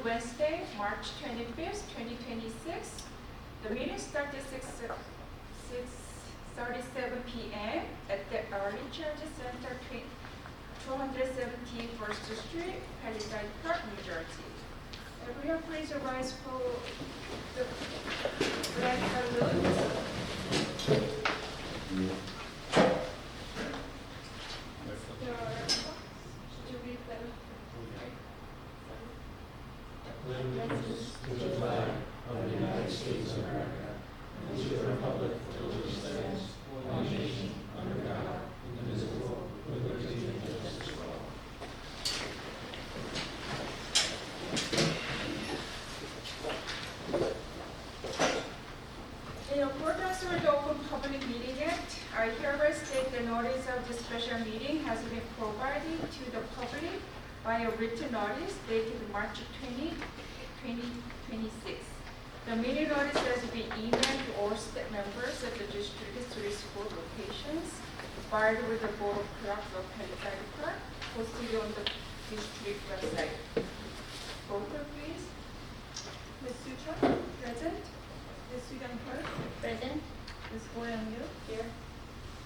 Wednesday, March 25th, 2026. The meeting starts at 6:37 p.m. at the Recharge Center, 270 First Street, Palisades Park, New Jersey. Everyone please rise for the flag salute. Allegiance to the flag of the United States of America and to the republic for which it stands, one nation, under God, indivisible, with liberty and justice for all. In accordance with the Open Public Meeting Act, I hereby state the notice of this special meeting has been provided to the public by a written notice dated March 20, 2026. The meeting notice has been emailed to all staff members at the district's three school locations, filed with the Board of Clerks of Palisades Park, posted on the district website. Roll call, please. Ms. Sucha? Present. Ms. Sugan Park? Present. Ms. Boyan Yu? Here.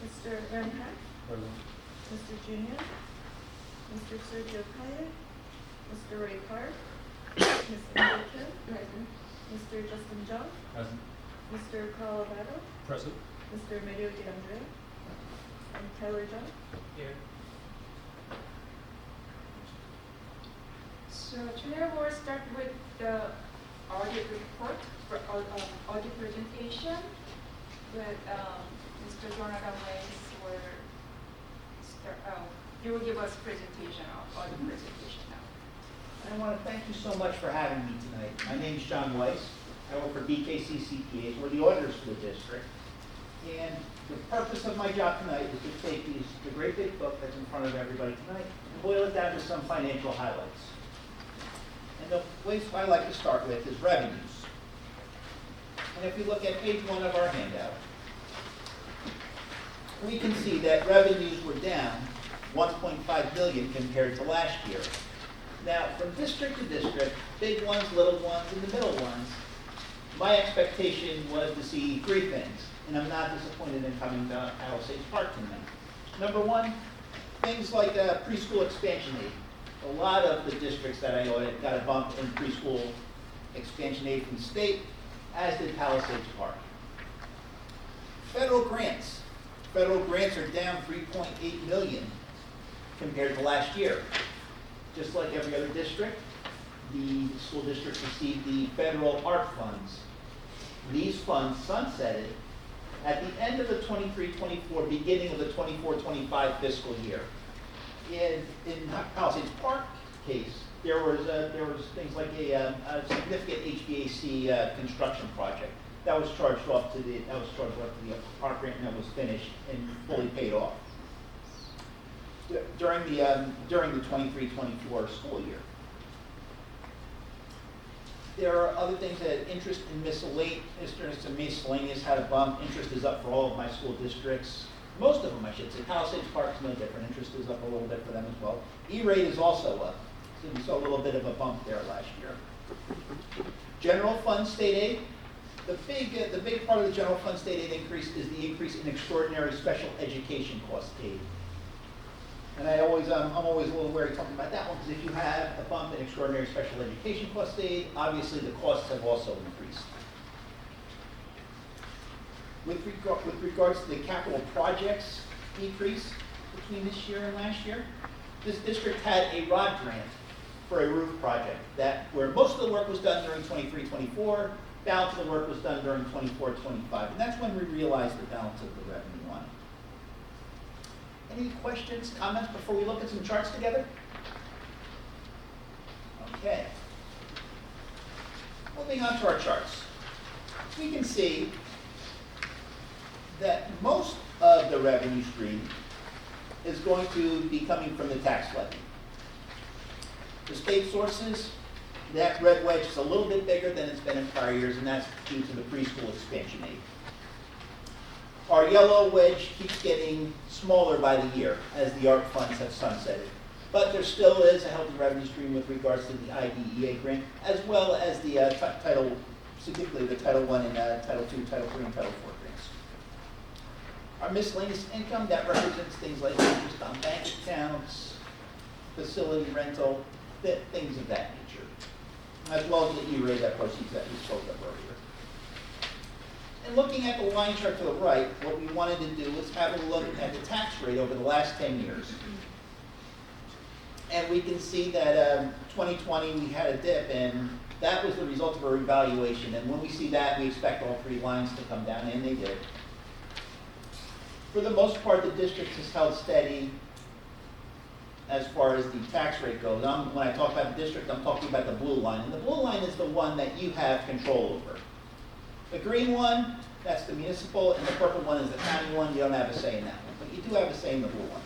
Mr. Renhat? Mr. Junior? Mr. Sergio Kaya? Mr. Ray Park? Ms. Angela Kim? Present. Mr. Justin Jung? Present. Mr. Colorado? Present. Mr. Mario DeAndre? And Tyler Jung? Here. So today we'll start with the audit report for audit presentation with Mr. Jonathan Ways will start, he will give us presentation of audit presentation now. I want to thank you so much for having me tonight. My name is John Weiss. I work for BKC CPAs. We're the auditors for the district. And the purpose of my job tonight is to take the great big book that's in front of everybody tonight and boil it down to some financial highlights. And the place I like to start with is revenues. And if you look at page 1 of our handout, we can see that revenues were down 1.5 million compared to last year. Now, from district to district, big ones, little ones, and the middle ones, my expectation was to see three things, and I'm not disappointed in coming to Palisades Park tonight. Number one, things like preschool expansion aid. A lot of the districts that I audited got a bump in preschool expansion aid from the state, as did Palisades Park. Federal grants. Federal grants are down 3.8 million compared to last year. Just like every other district, the school district received the federal ARP funds. These funds sunsetted at the end of the 23-24, beginning of the 24-25 fiscal year. In Palisades Park case, there was things like a significant HVAC construction project that was charged off to the ARP grant, and that was finished and fully paid off during the 23-24 school year. There are other things that interest in miscellaneous had a bump. Interest is up for all of my school districts. Most of them, I should say. Palisades Park is no different. Interest is up a little bit for them as well. E-rate is also up. So we saw a little bit of a bump there last year. General fund state aid. The big part of the general fund state aid increase is the increase in extraordinary special education cost aid. And I'm always a little wary talking about that one, because if you have a bump in extraordinary special education cost aid, obviously the costs have also increased. With regards to the capital projects decrease between this year and last year, this district had a ROD grant for a roof project where most of the work was done during 23-24, balance of the work was done during 24-25, and that's when we realized the balance of the revenue on it. Any questions, comments before we look at some charts together? Okay. Moving on to our charts. We can see that most of the revenue stream is going to be coming from the tax levy. The state sources, that red wedge is a little bit bigger than it's been in prior years, and that's due to the preschool expansion aid. Our yellow wedge keeps getting smaller by the year as the ARP funds have sunsetted. But there still is a healthy revenue stream with regards to the IDEA grant, as well as the Title, significantly the Title I and Title II, Title III, and Title IV grants. Our miscellaneous income, that represents things like interest on bank accounts, facility rental, things of that nature, as well as the E-rate that proceeds that we spoke of earlier. And looking at the line chart to the right, what we wanted to do was have a look at the tax rate over the last 10 years. And we can see that 2020 we had a dip, and that was the result of a revaluation. And when we see that, we expect all three lines to come down, and they did. For the most part, the district has held steady as far as the tax rate goes. When I talk about the district, I'm talking about the blue line. And the blue line is the one that you have control over. The green one, that's the municipal, and the purple one is the county one. You don't have a say in that one, but you do have a say in the blue one.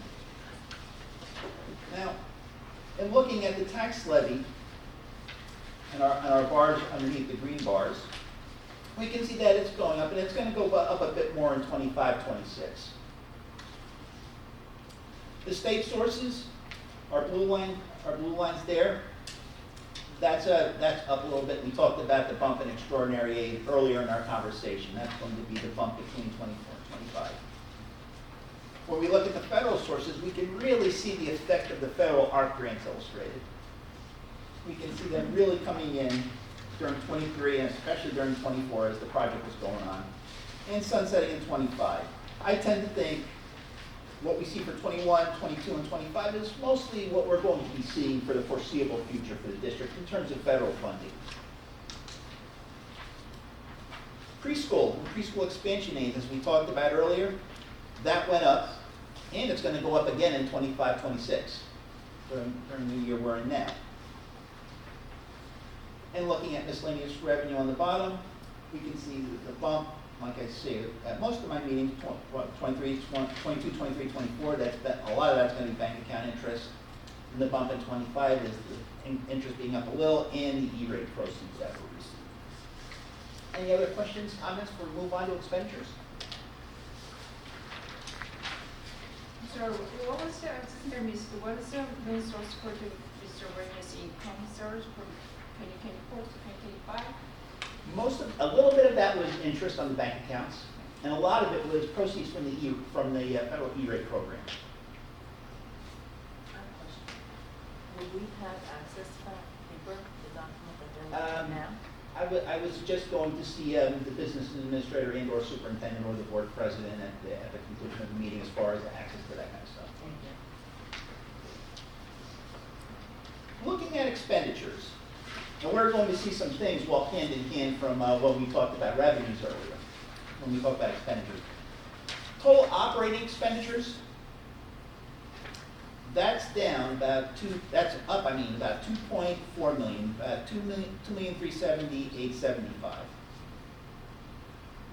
Now, in looking at the tax levy and our bars underneath the green bars, we can see that it's going up, and it's going to go up a bit more in 25, 26. The state sources, our blue lines there, that's up a little bit. We talked about the bump in extraordinary aid earlier in our conversation. That's going to be the bump between 24 and 25. When we look at the federal sources, we can really see the effect of the federal ARC grants illustrated. We can see them really coming in during 23 and especially during 24 as the project was going on, and sunsetting in 25. I tend to think what we see for 21, 22, and 25 is mostly what we're going to be seeing for the foreseeable future for the district in terms of federal funding. Preschool expansion aid, as we talked about earlier, that went up, and it's going to go up again in 25, 26, during the year we're in now. And looking at miscellaneous revenue on the bottom, we can see the bump, like I say, at most of my meetings, 22, 23, 24, a lot of that's going to be bank account interest. And the bump in 25 is the interest being up a little, and the E-rate proceeds that we receive. Any other questions, comments before we move on to expenditures? So what was the main source for the miscellaneous income source from 2024 to 2025? A little bit of that was interest on the bank accounts, and a lot of it was proceeds from the federal E-rate program. I have a question. Will we have access to that paper, the document that they're looking at now? I was just going to see the business administrator and/or superintendent or the board president at the conclusion of the meeting as far as access to that kind of stuff. Thank you. Looking at expenditures, and we're going to see some things walk hand in hand from when we talked about revenues earlier, when we talked about expenditures. Total operating expenditures, that's down about about 2.4 million, about 2,370,875.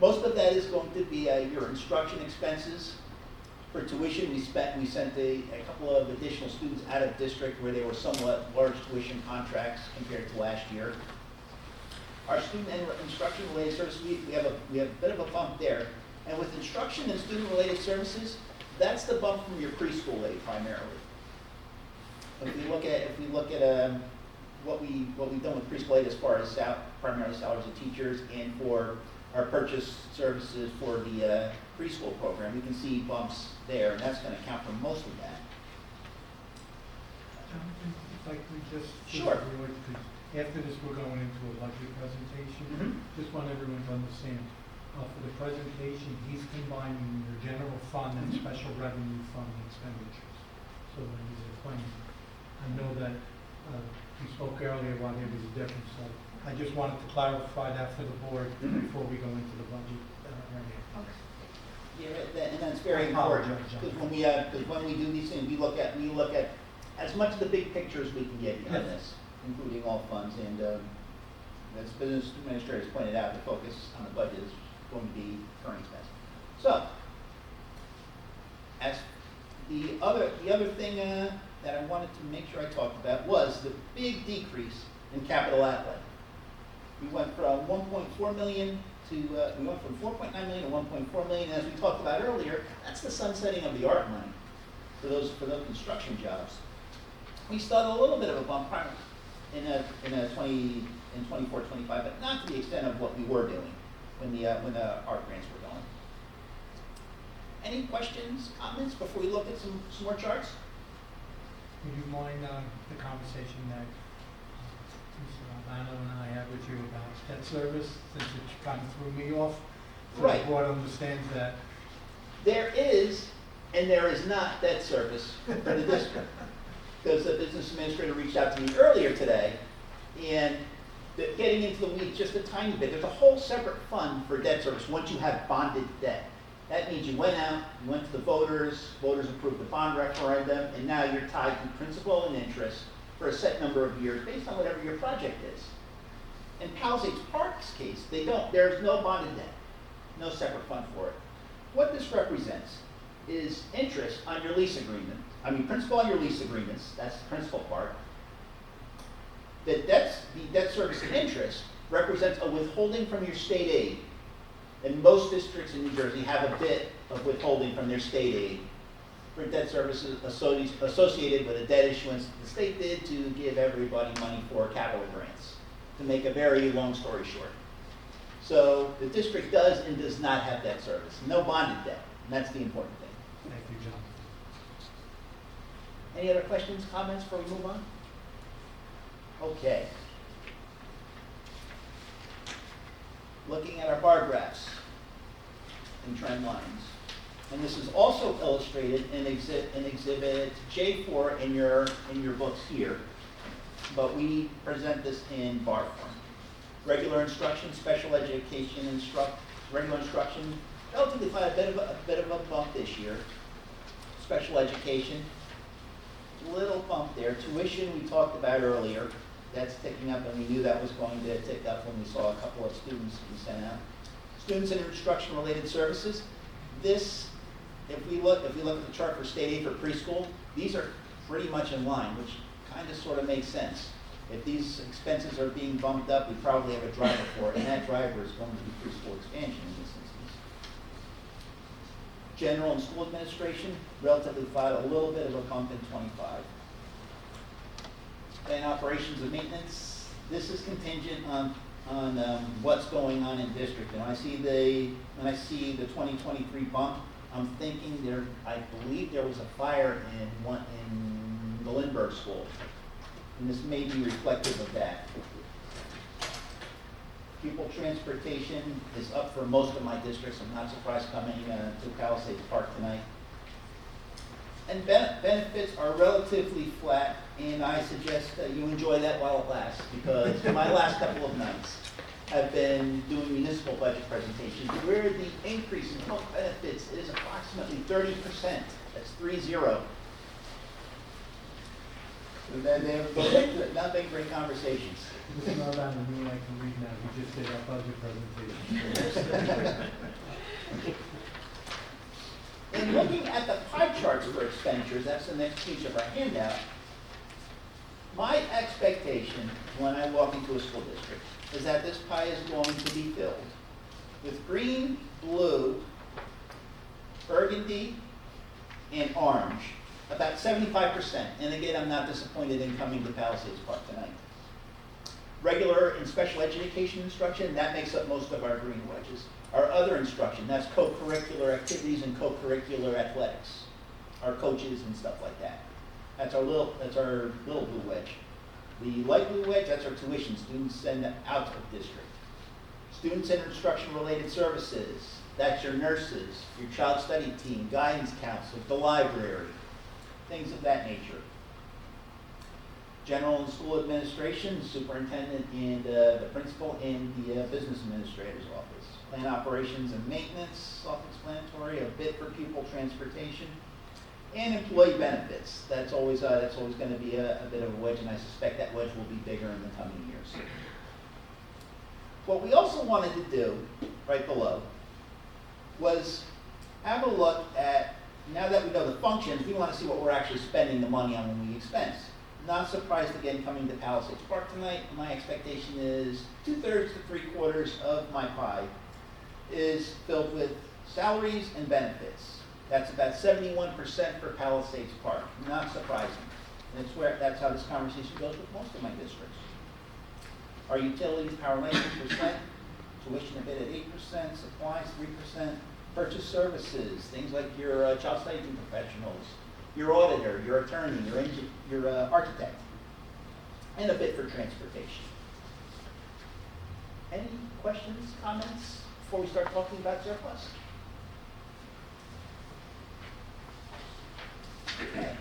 Most of that is going to be your instruction expenses. For tuition, we sent a couple of additional students out of district where they were somewhat large tuition contracts compared to last year. Our student and instruction related services, we have a bit of a bump there. And with instruction and student related services, that's the bump from your preschool aid primarily. If we look at what we've done with preschool aid as far as primarily salaries of teachers and for our purchase services for the preschool program, we can see bumps there, and that's going to account for most of that. Jonathan, if I could just... Sure. Because after this, we're going into a budget presentation. Mm-hmm. Just want everyone to understand. For the presentation, he's combining your general fund and special revenue fund expenditures. So when he's explaining, I know that we spoke earlier why there was a difference. So I just wanted to clarify that for the board before we go into the budget area. Okay. Yeah, and that's very important, because when we do these things, we look at as much of the big picture as we can get on this, including all funds. And as business administrators pointed out, the focus on the budget is going to be current expense. So, as the other thing that I wanted to make sure I talked about was the big decrease in capital outlay. We went from 1.4 million to we went from 4.9 million to 1.4 million. And as we talked about earlier, that's the sunsetting of the ARC money for those construction jobs. We still had a little bit of a bump in 24, 25, but not to the extent of what we were doing when the art grants were going. Any questions, comments before we look at some more charts? Would you mind the conversation that Mr. Albano and I had with you about debt service, since it kind of threw me off? So Right. the board understands that. There is, and there is not debt service for the district. Because the business administrator reached out to me earlier today, and getting into the weeds just a tiny bit, there's a whole separate fund for debt service once you have bonded debt. That means you went out, you went to the voters approved the bond referendum, and now you're tied to principal and interest for a set number of years based on whatever your project is. In Palisades Park's case, there's no bonded debt, no separate fund for it. What this represents is interest on your lease agreement, principal on your lease agreements, that's the principal part. The debt service and interest represents a withholding from your state aid. And most districts in New Jersey have a bit of withholding from their state aid for debt services associated with a debt issuance the state did to give everybody money for capital grants, to make a very long story short. So the district does and does not have debt service, no bonded debt, and that's the important thing. Thank you, John. Any other questions, comments before we move on? Okay. Looking at our bar graphs and trend lines. And this is also illustrated in exhibit J4 in your books here, but we present this in bar form. Regular instruction, special education regular instruction, relatively flat, a bit of a bump this year. Special education, little bump there. Tuition we talked about earlier. That's ticking up, and we knew that was going to tick up when we saw a couple of students we sent out. Students and instruction-related services. This, if we look at the chart for state aid for preschool, these are pretty much in line, which kind of sort of makes sense. If these expenses are being bumped up, we probably have a driver for it, and that driver is going to be preschool expansion in this instance. General and school administration, relatively flat, a little bit of a bump in 25. And operations and maintenance, this is contingent on what's going on in district. And when I see the 2023 bump, I'm thinking I believe there was a fire in the Lindbergh School, and this may be reflective of that. Pupil transportation is up for most of my districts. I'm not surprised coming to Palisades Park tonight. And benefits are relatively flat, and I suggest that you enjoy that while it lasts, because my last couple of nights have been doing municipal budget presentations where the increase in health benefits is approximately 30%. That's 30. And then they've not been great conversations. Mr. Albano, you and I can read now. We just did our budget presentation. In looking at the pie charts for expenditures, that's the next page of our handout, my expectation when I walk into a school district is that this pie is going to be filled with green, blue, burgundy, and orange, about 75%. And again, I'm not disappointed in coming to Palisades Park tonight. Regular and special education instruction, that makes up most of our green wedges. Our other instruction, that's co-curricular activities and co-curricular athletics, our coaches and stuff like that. That's our little blue wedge. The light blue wedge, that's our tuition. Students send out of district. Students and instruction-related services, that's your nurses, your child study team, guidance counselor, the library, things of that nature. General and school administration, the superintendent and the principal and the business administrator's office. Plan operations and maintenance, self-explanatory, a bit for pupil transportation, and employee benefits. That's always going to be a bit of a wedge, and I suspect that wedge will be bigger in the coming years. What we also wanted to do, right below, was have a look at, now that we know the functions, we want to see what we're actually spending the money on when we expense. Not surprised again coming to Palisades Park tonight. My expectation is 2/3 to 3/4 of my pie is filled with salaries and benefits. That's about 71% for Palisades Park. Not surprising. And that's how this conversation goes with most of my districts. Our utilities, power line 2%, tuition a bit at 8%, supplies 3%, purchase services, things like your child safety professionals, your auditor, your attorney, your architect, and a bit for transportation. Any questions, comments before we start talking about surplus? Okay.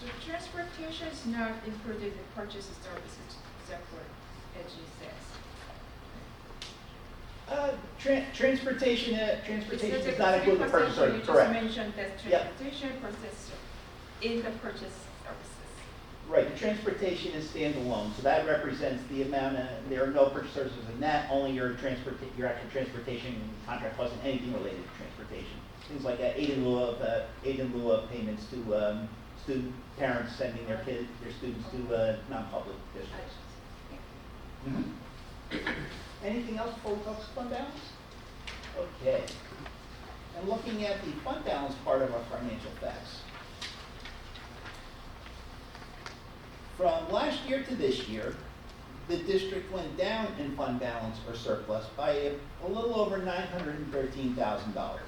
So transportation is not included in purchase services separate, as you says. Transportation It does not include the purchase order, You just correct. mentioned that Yep. transportation process in the purchase services. Right, the transportation is standalone, so that represents the amount there are no purchase services in that, only your actual transportation contract costs and anything related to transportation. Things like aid in lieu of payments to student parents sending their students to non-public districts. Anything else before we talk fund balance? Okay. And looking at the fund balance part of our financial facts. From last year to this year, the district went down in fund balance or surplus by a little over $913,000.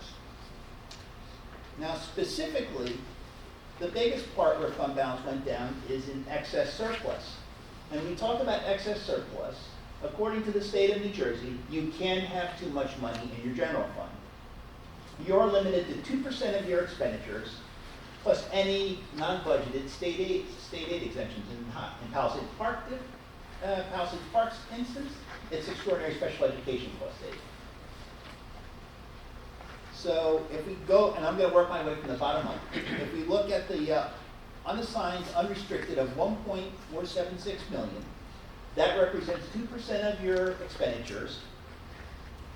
Now specifically, the biggest part where fund balance went down is in excess surplus. And when we talk about excess surplus, according to the state of New Jersey, you can have too much money in your general fund. You're limited to 2% of your expenditures, plus any non-budgeted state aid exemptions. In Palisades Park's instance, it's extraordinary special education cost aid. So if we go, and I'm going to work my way from the bottom up, if we look at the unassigned unrestricted of $1.476 million, that represents 2% of your expenditures,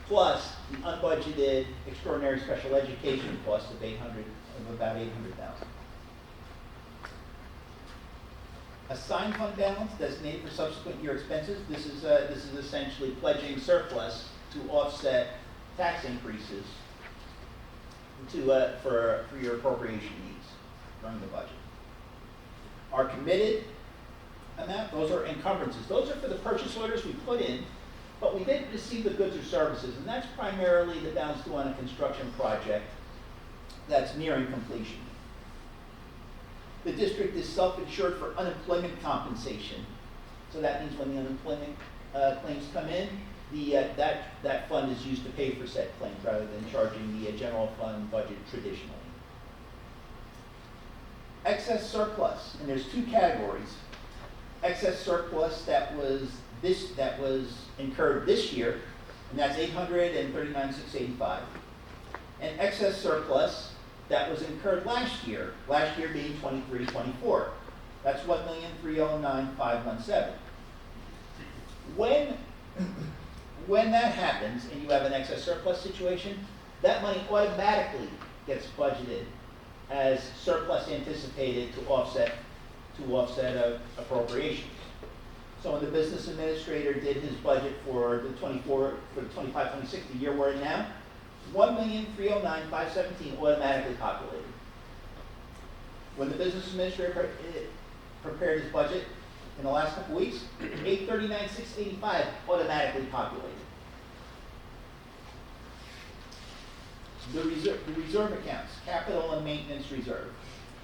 plus the unbudgeted extraordinary special education cost of about $800,000. Assigned fund balance designated for subsequent year expenses. This is essentially pledging surplus to offset tax increases for your appropriation needs during the budget. Our committed amount, those are encumbrances. Those are for the purchase orders we put in, but we didn't receive the goods or services, and that's primarily the balance due on a construction project that's nearing completion. The district is self-insured for unemployment compensation. So that means when the unemployment claims come in, that fund is used to pay for said claims rather than charging the general fund budget traditionally. Excess surplus, and there's two categories. Excess surplus that was incurred this year, and that's $839,685. And excess surplus that was incurred last year being 23-24. That's $1,309,517. When that happens and you have an excess surplus situation, that money automatically gets budgeted as surplus anticipated to offset appropriations. So when the business administrator did his budget for the 25-26, the year we're in now, $1,309,517 automatically populated. When the business administrator prepared his budget in the last couple weeks, $839,685 automatically populated. The reserve accounts, capital and maintenance reserve.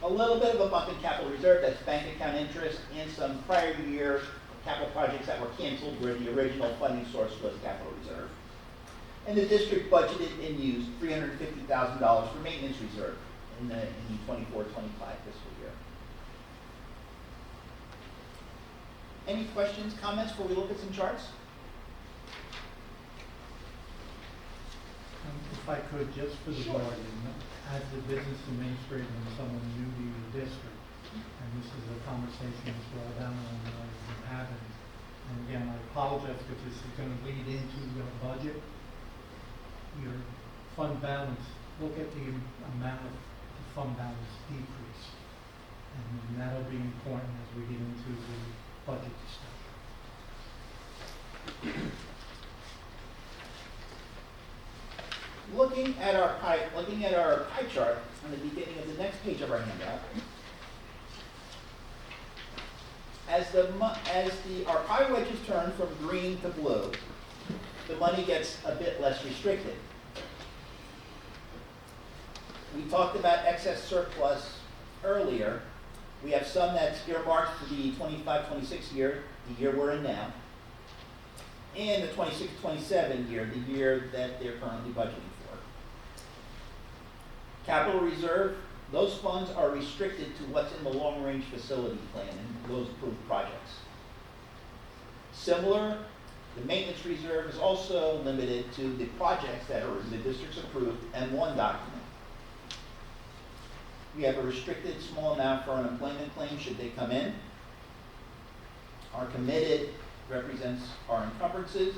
A little bit of a bump in capital reserve, that's bank account interest and some prior year capital projects that were canceled where the original funding source was capital reserve. And the district budgeted and used $350,000 for maintenance reserve in the 24-25 fiscal year. Any questions, comments before we look at some charts? If I could, just for the Sure. board, as the business administrator and someone new to your district, and this is a conversation as well down on that I've been having. And again, I apologize because this is going to lead into your budget, your fund balance. Look at the amount of the fund balance decrease, and that'll be important as we get into the budget discussion. Looking at our pie chart on the beginning of the next page of our handout, our pie wedges turn from green to blue, the money gets a bit less restricted. We talked about excess surplus earlier. We have some that's earmarked for the 25-26 year, the year we're in now, and the 26-27 year, the year that they're currently budgeting for. Capital reserve, those funds are restricted to what's in the long-range facility plan and those approved projects. Similar, the maintenance reserve is also limited to the projects that are in the district's approved M1 document. We have a restricted small amount for unemployment claims should they come in. Our committed represents our encumbrances.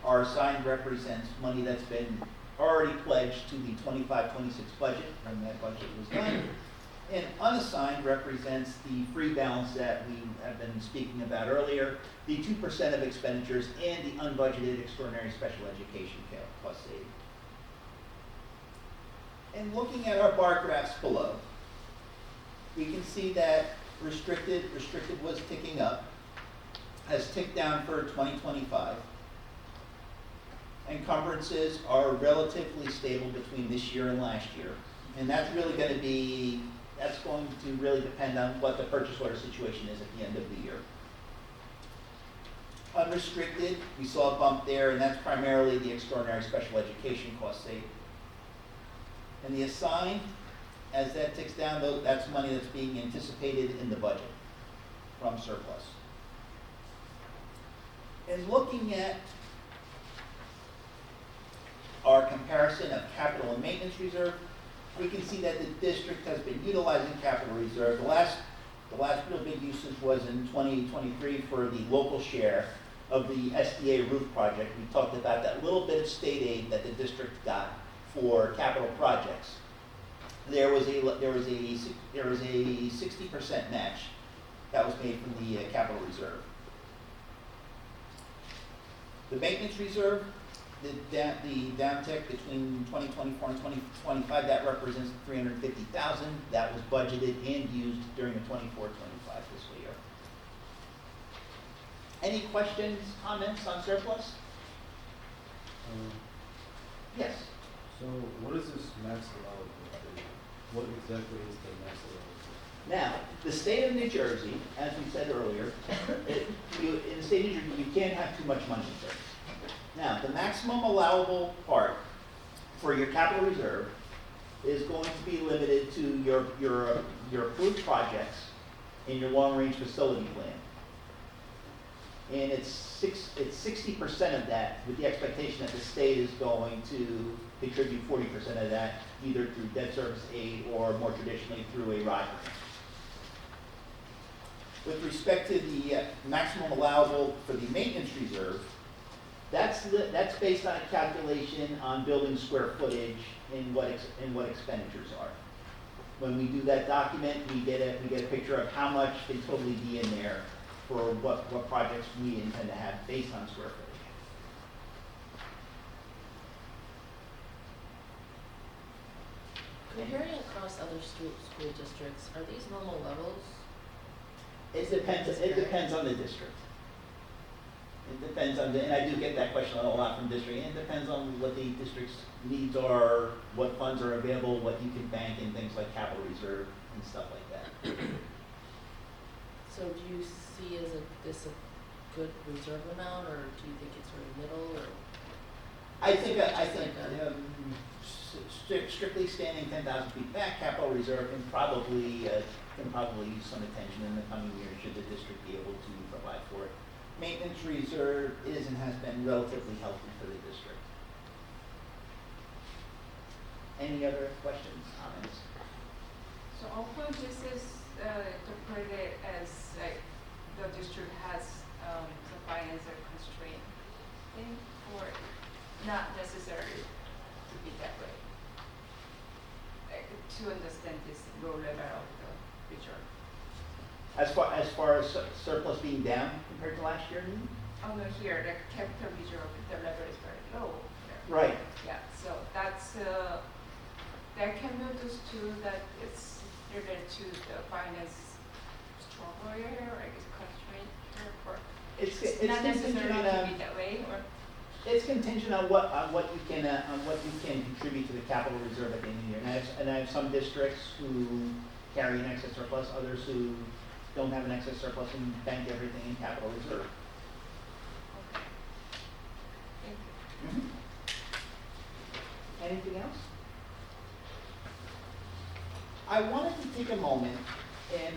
Our assigned represents money that's been already pledged to the 25-26 budget when that budget was done. And unassigned represents the free balance that we have been speaking about earlier, the 2% of expenditures and the unbudgeted extraordinary special education cost savings. And looking at our bar graphs below, we can see that restricted was ticking up, has ticked down for 2025. Encumbrances are relatively stable between this year and last year. And that's really going to really depend on what the purchase order situation is at the end of the year. Unrestricted, we saw a bump there, and that's primarily the extraordinary special education cost savings. And the assigned, as that ticks down, that's money that's being anticipated in the budget from surplus. And looking at our comparison of capital and maintenance reserve, we can see that the district has been utilizing capital reserve. The last real big usage was in 2023 for the local share of the SDA roof project. We talked about that little bit of state aid that the district got for capital projects. There was a 60% match that was made from the capital reserve. The maintenance reserve, the downtick between 2024 and 2025, that represents $350,000 that was budgeted and used during the 24-25 fiscal year. Any questions, comments on surplus? Yes. So what is this max allowable? What exactly is the max allowable? Now, the state of New Jersey, as we said earlier, in the state of New Jersey, you can't have too much money in service. Now, the maximum allowable part for your capital reserve is going to be limited to your approved projects in your long-range facility plan. And it's 60% of that, with the expectation that the state is going to contribute 40% of that, either through debt service aid or more traditionally through a ROD grant. With respect to the maximum allowable for the maintenance reserve, that's based on a calculation on building square footage and what expenditures are. When we do that document, we get a picture of how much can totally be in there for what projects we intend to have based on square footage. Comparing across other school districts, are these normal levels? It depends on the district. It depends on and I do get that question a lot from district. And it depends on what the district's needs are, what funds are available, what you can bank, and things like capital reserve and stuff like that. So do you see this a good reserve amount, or do you think it's sort of middle, or? I think strictly standing 10,000 feet back, capital reserve can probably use some attention in the coming years should the district be able to provide for it. Maintenance reserve is and has been relatively healthy for the district. Any other questions, comments? So often this is interpreted as like the district has the financial constraint thing, or not necessarily to be that way. To understand this low level of the reserve. As far as surplus being down compared to last year? Oh no, here the capital reserve, the level is very low. There. Right. Yeah, so that's that can be understood that it's related to the finance struggle here, or I guess constraint here for, It's not contingent necessarily to on, be that way, or? it's contingent on what you can contribute to the capital reserve at the end of the year. And I have some districts who carry an excess surplus, others who don't have an excess surplus and bank everything in capital reserve. Okay. Thank you. Anything else? I wanted to take a moment and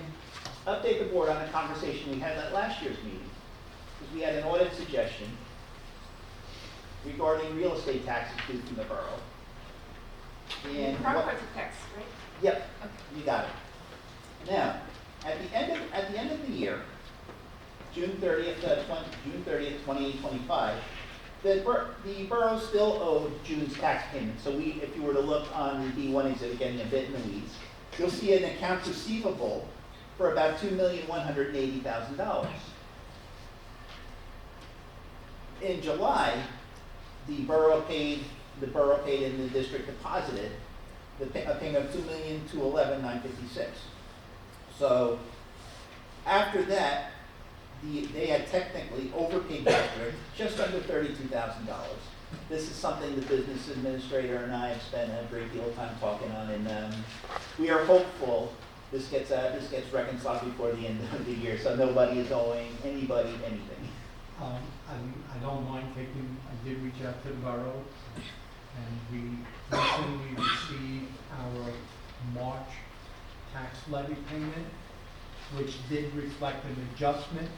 update the board on a conversation we had at last year's meeting, because we had an audit suggestion regarding real estate taxes due from the borough. And what- Property tax, right? Yep, Okay. you got it. Now, at the end of the year, June 30th, 2025, the borough still owed June's tax payment. So if you were to look on the D1 exhibit, getting a bit in the weeds, you'll see an accounts receivable for about $2,180,000. In July, the borough paid and the district deposited a payment of $2,211,956. So after that, they had technically overpaid the district just under $32,000. This is something the business administrator and I have spent a great deal of time talking on, and we are hopeful this gets reconciled before the end of the year, so nobody is owing anybody anything. I don't mind I did reach out to the borough, and we recently received our March tax levy payment, which did reflect an adjustment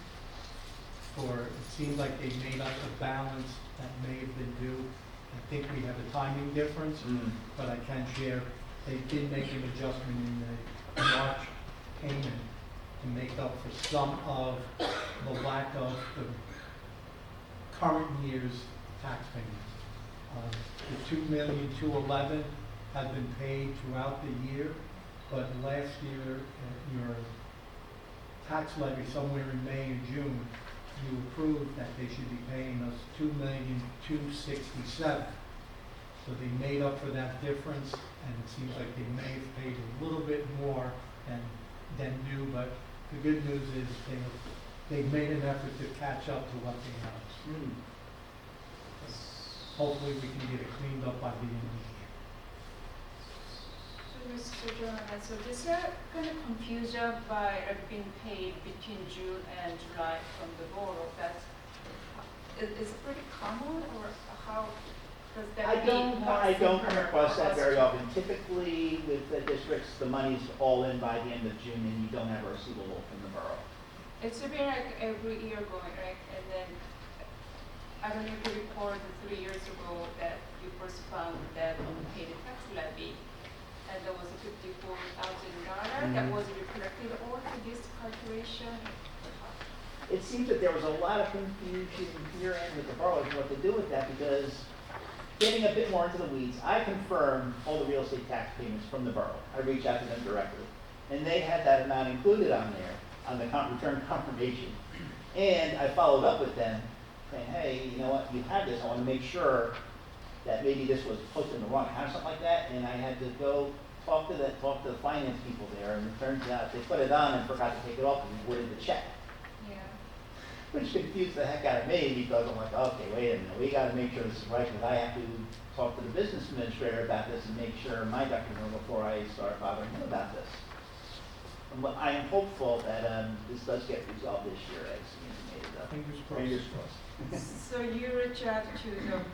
for, it seemed like they made up a balance that may have been due. I think we have a timing difference, but I can share, they did make an adjustment in the March payment to make up for some of the lack of the current year's tax payments. The $2,211,000 has been paid throughout the year, but last year, your tax levy somewhere in May and June, you approved that they should be paying us $2,267,000. So they made up for that difference, and it seems like they may have paid a little bit more than due, but the good news is they've made an effort to catch up to what they owe. Hopefully we can get it cleaned up by the end of the year. So Mr. Johanna, so this kind of confusion by being paid between June and July from the borough, is it pretty common, or how does that I don't come across that very often. often. Typically, with the districts, the money's all in by the end of June, and you don't have a receivable from the borough. It's been like every year going, right? And then, I don't know if you recall the 3 years ago that you first found that unpaid tax levy, and there was a $54,000 that was reflected all to this calculation. It seems that there was a lot of confusion here and with the borough as to what to do with that, because getting a bit more into the weeds, I confirmed all the real estate tax payments from the borough. I reached out to them directly, and they had that amount included on there, on the return confirmation. And I followed up with them, saying, hey, you know what, you have this, I want to make sure that maybe this was posted in the wrong account or something like that, and I had to go talk to the finance people there, and it turns out they put it on and forgot to take it off and worded the check. Yeah. Which confused the heck out of me, because I'm like, okay, wait a minute, we gotta make sure this is right, because I have to talk to the business administrator about this and make sure my ducks are in a row before I start bothering him about this. I am hopeful that this does get resolved this year as intimated. Fingers crossed. Fingers crossed. So you reach out to the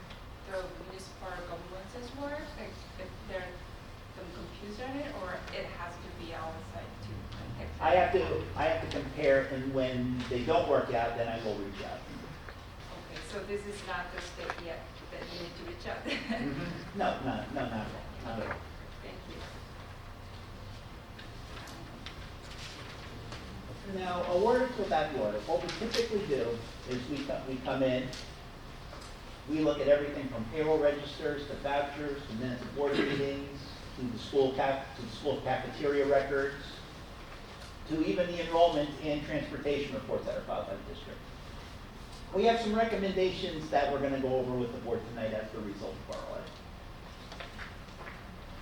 municipal governments as well, like if there's some confusion on it, or it has to be our side to contact? I have to compare, and when they don't work out, then I will reach out. Okay, so this is not the step yet that you need to reach out. No, not at all, not at all. Thank you. Now, a word about the audit. What we typically do is we come in, we look at everything from payroll registers to vouchers to minutes of board meetings to the school cafeteria records to even the enrollment and transportation reports that are filed by the district. We have some recommendations that we're going to go over with the board tonight as the result of our audit.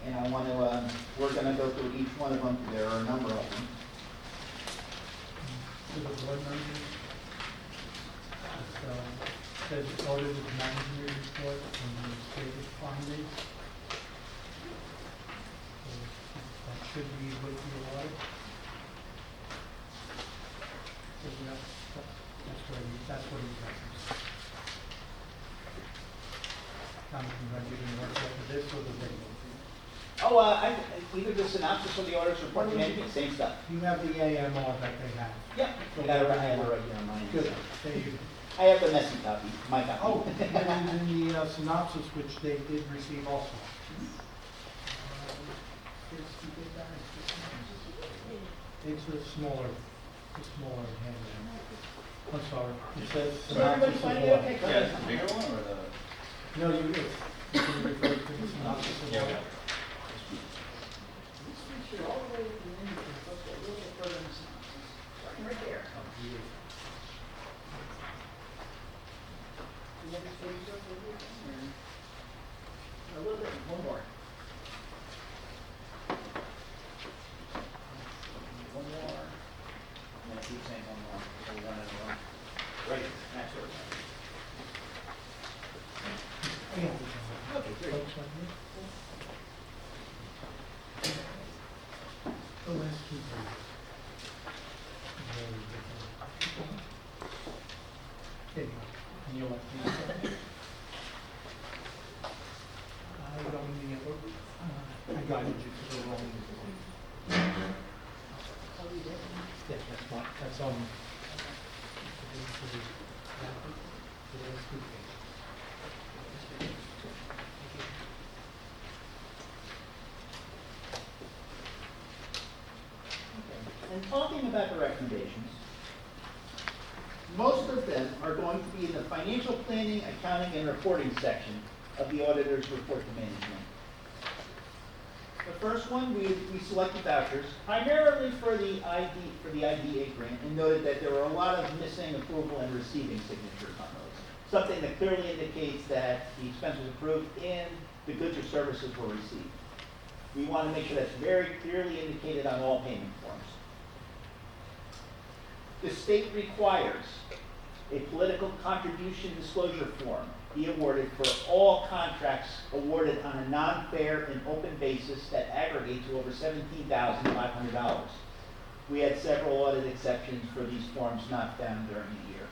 And we're going to go through each one of them. There are a number of them. to the board members. It says audited management report and the stated findings. So that should be with the audit. So that's what he referenced. Jonathan, are you going to work with this or the video? Oh, either the synopsis or the auditor's report, same stuff. You have the AMR that they have. Yep. I have it right here on mine. Good. There you go. I have the messy copy, my copy. Oh, and in the synopsis, which they did receive also. It's a smaller hand. I'm sorry. It says Did everybody synopsis find of it law. okay? Yeah, it's the bigger one or the? No, you can refer to the synopsis of Yeah, law. yeah. Right there. A little bit, one more. One more. I'm gonna keep saying one more, so we run out of room. Right, next door. Okay, great. Folks like me? The last two pages. Very different. There you go. And you'll have to. I don't need I guided you to the wrong. Oh, you did? Yeah, that's on. The last two pages. And talking about the recommendations, most of them are going to be in the financial planning, accounting, and reporting section of the auditor's report to management. The first one, we selected vouchers primarily for the IDA grant and noted that there were a lot of missing approval and receiving signatures on those. Something that clearly indicates that the expense was approved and the goods or services were received. We want to make sure that's very clearly indicated on all payment forms. The state requires a political contribution disclosure form be awarded for all contracts awarded on a non-fair and open basis that aggregate to over $17,500. We had several audit exceptions for these forms not found during the year.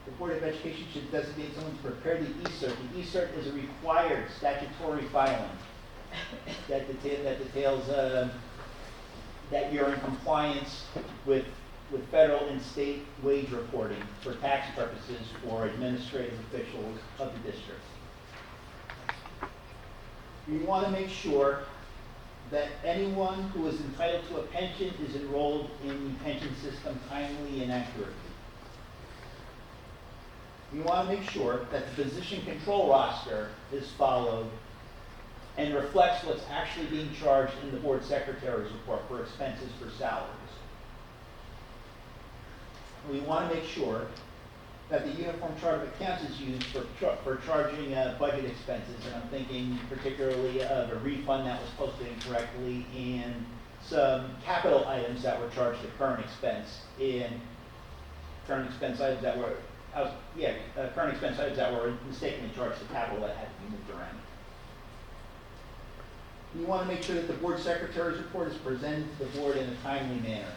The Board of Education should designate someone to prepare the e-cert. The e-cert is a required statutory filing that details that you're in compliance with federal and state wage reporting for tax purposes for administrative officials of the district. We want to make sure that anyone who is entitled to a pension is enrolled in the pension system timely and accurately. We want to make sure that the position control roster is followed and reflects what's actually being charged in the board secretary's report for expenses for salaries. We want to make sure that the Uniform Chart of Accounts is used for charging budget expenses, and I'm thinking particularly of a refund that was posted incorrectly and some capital items that were charged to current expense current expense items that were mistakenly charged to capital that had to be moved around. We want to make sure that the board secretary's report is presented to the board in a timely manner.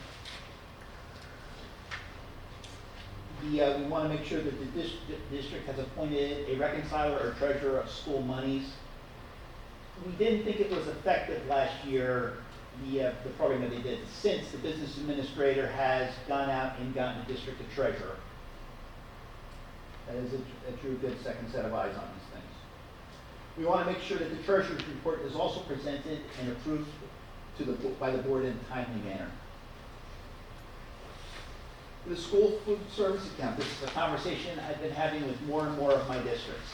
We want to make sure that the district has appointed a reconciler or treasurer of school monies. We didn't think it was effective last year, the program that they did, since the business administrator has gone out and gotten the district a treasurer. That is a true good second set of eyes on these things. We want to make sure that the treasurer's report is also presented and approved by the board in a timely manner. The school food service account, this is a conversation I've been having with more and more of my districts.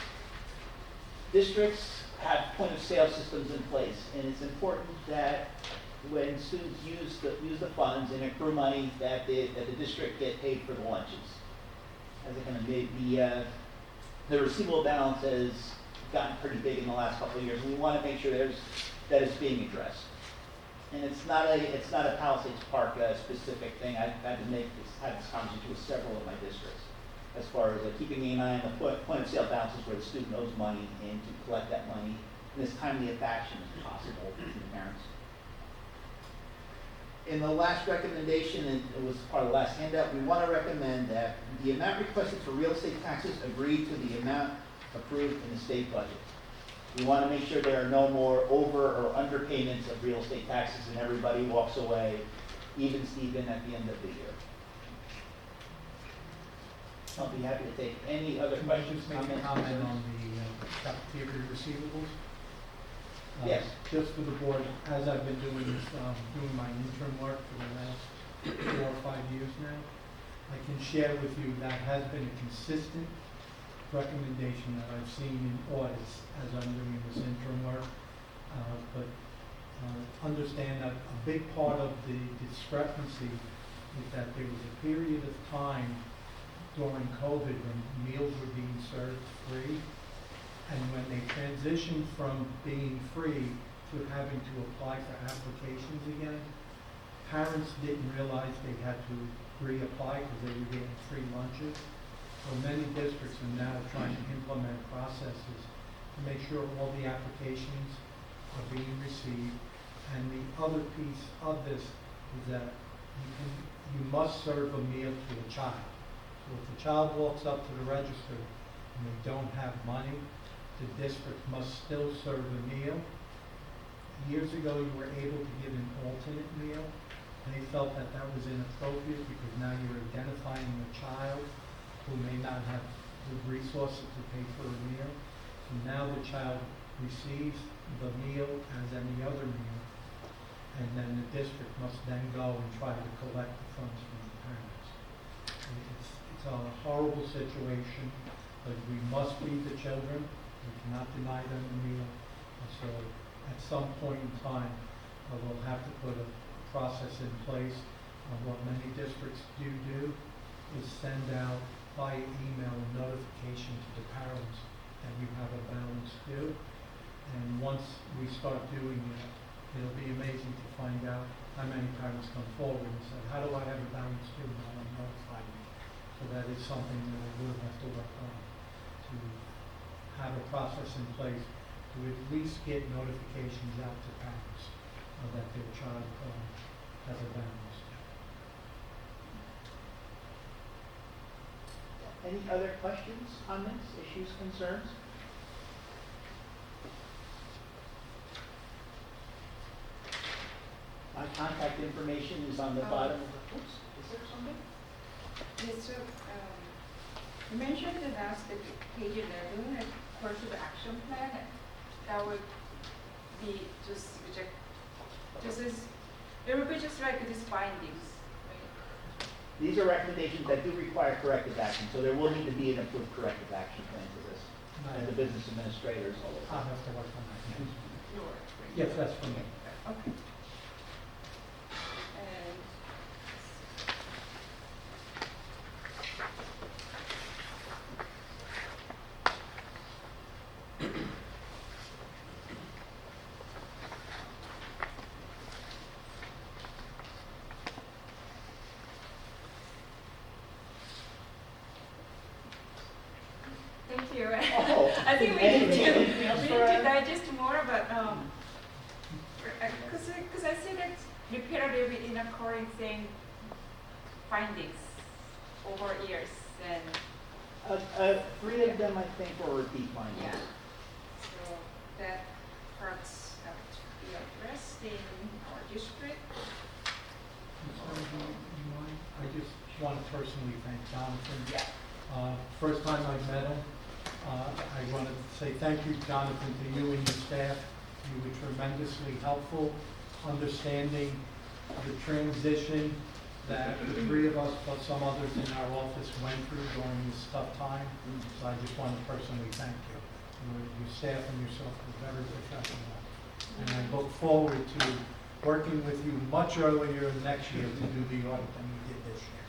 Districts have point of sale systems in place, and it's important that when students use the funds and accrue money, that the district get paid for the lunches. As I kind of made the receivable balance has gotten pretty big in the last couple of years, and we want to make sure that it's being addressed. And it's not a Palisades Park specific thing. I've had this conversation with several of my districts as far as keeping an eye on the point of sale balances where the student owes money and to collect that money in as timely a fashion as possible from the parents. In the last recommendation, and it was part of the last handout, we want to recommend that the amount requested for real estate taxes agree to the amount approved in the state budget. We want to make sure there are no more over or underpayments of real estate taxes and everybody walks away even Steven at the end of the year. I'll be happy to take any other Can I questions, just make a comments, comment concerns? on the cafeteria receivables? Yes. Just for the board, as I've been doing this, doing my intern work for the last 4 or 5 years now, I can share with you that has been a consistent recommendation that I've seen in audits as I'm doing this intern work. But understand that a big part of the discrepancy is that there was a period of time during COVID when meals were being served free. And when they transitioned from being free to having to apply for applications again, parents didn't realize they had to reapply because they were getting free lunches. So many districts are now trying to implement processes to make sure all the applications are being received. And the other piece of this is that you must serve a meal to a child. So if the child walks up to the register and they don't have money, the district must still serve a meal. Years ago, you were able to give an alternate meal. They felt that that was inappropriate because now you're identifying a child who may not have the resources to pay for a meal. So now the child receives the meal as any other meal, and then the district must then go and try to collect the funds from the parents. It's a horrible situation, but we must feed the children. We cannot deny them a meal. And so at some point in time, we'll have to put a process in place. What many districts do is send out via email a notification to the parents that you have a balance due. And once we start doing that, it'll be amazing to find out how many parents come forward and say, how do I have a balance due? Now I'm notified me. So that is something that we will have to work on, to have a process in place to at least get notifications out to parents that their child has a balance due. Any other questions, comments, issues, concerns? My contact information is on the bottom of the, oops, is there something? Yes, so, you mentioned the last page 11, a course of action plan, that would be just reject, it would be just like these findings, right? These are recommendations that do require corrective action, so there will need to be an approved corrective action plan for this. And the business administrators all over. I'll have to work on that. Yours, right? Yes, that's for me. Okay. And thank you. Oh, I think we need anything else to for, digest more, but because I see that repetitive in occurring thing findings over years, and 3 of them, I think, were repeat findings. yeah, so that parts have to be addressed in our district. I just want to personally thank Jonathan. Yeah. First time I met him, I want to say thank you, Jonathan, to you and your staff. You were tremendously helpful, understanding the transition that the 3 of us, plus some others in our office, went through during this tough time. So I just want to personally thank you. Your staff and yourself were very professional. And I look forward to working with you much earlier next year to do the audit than we did this year.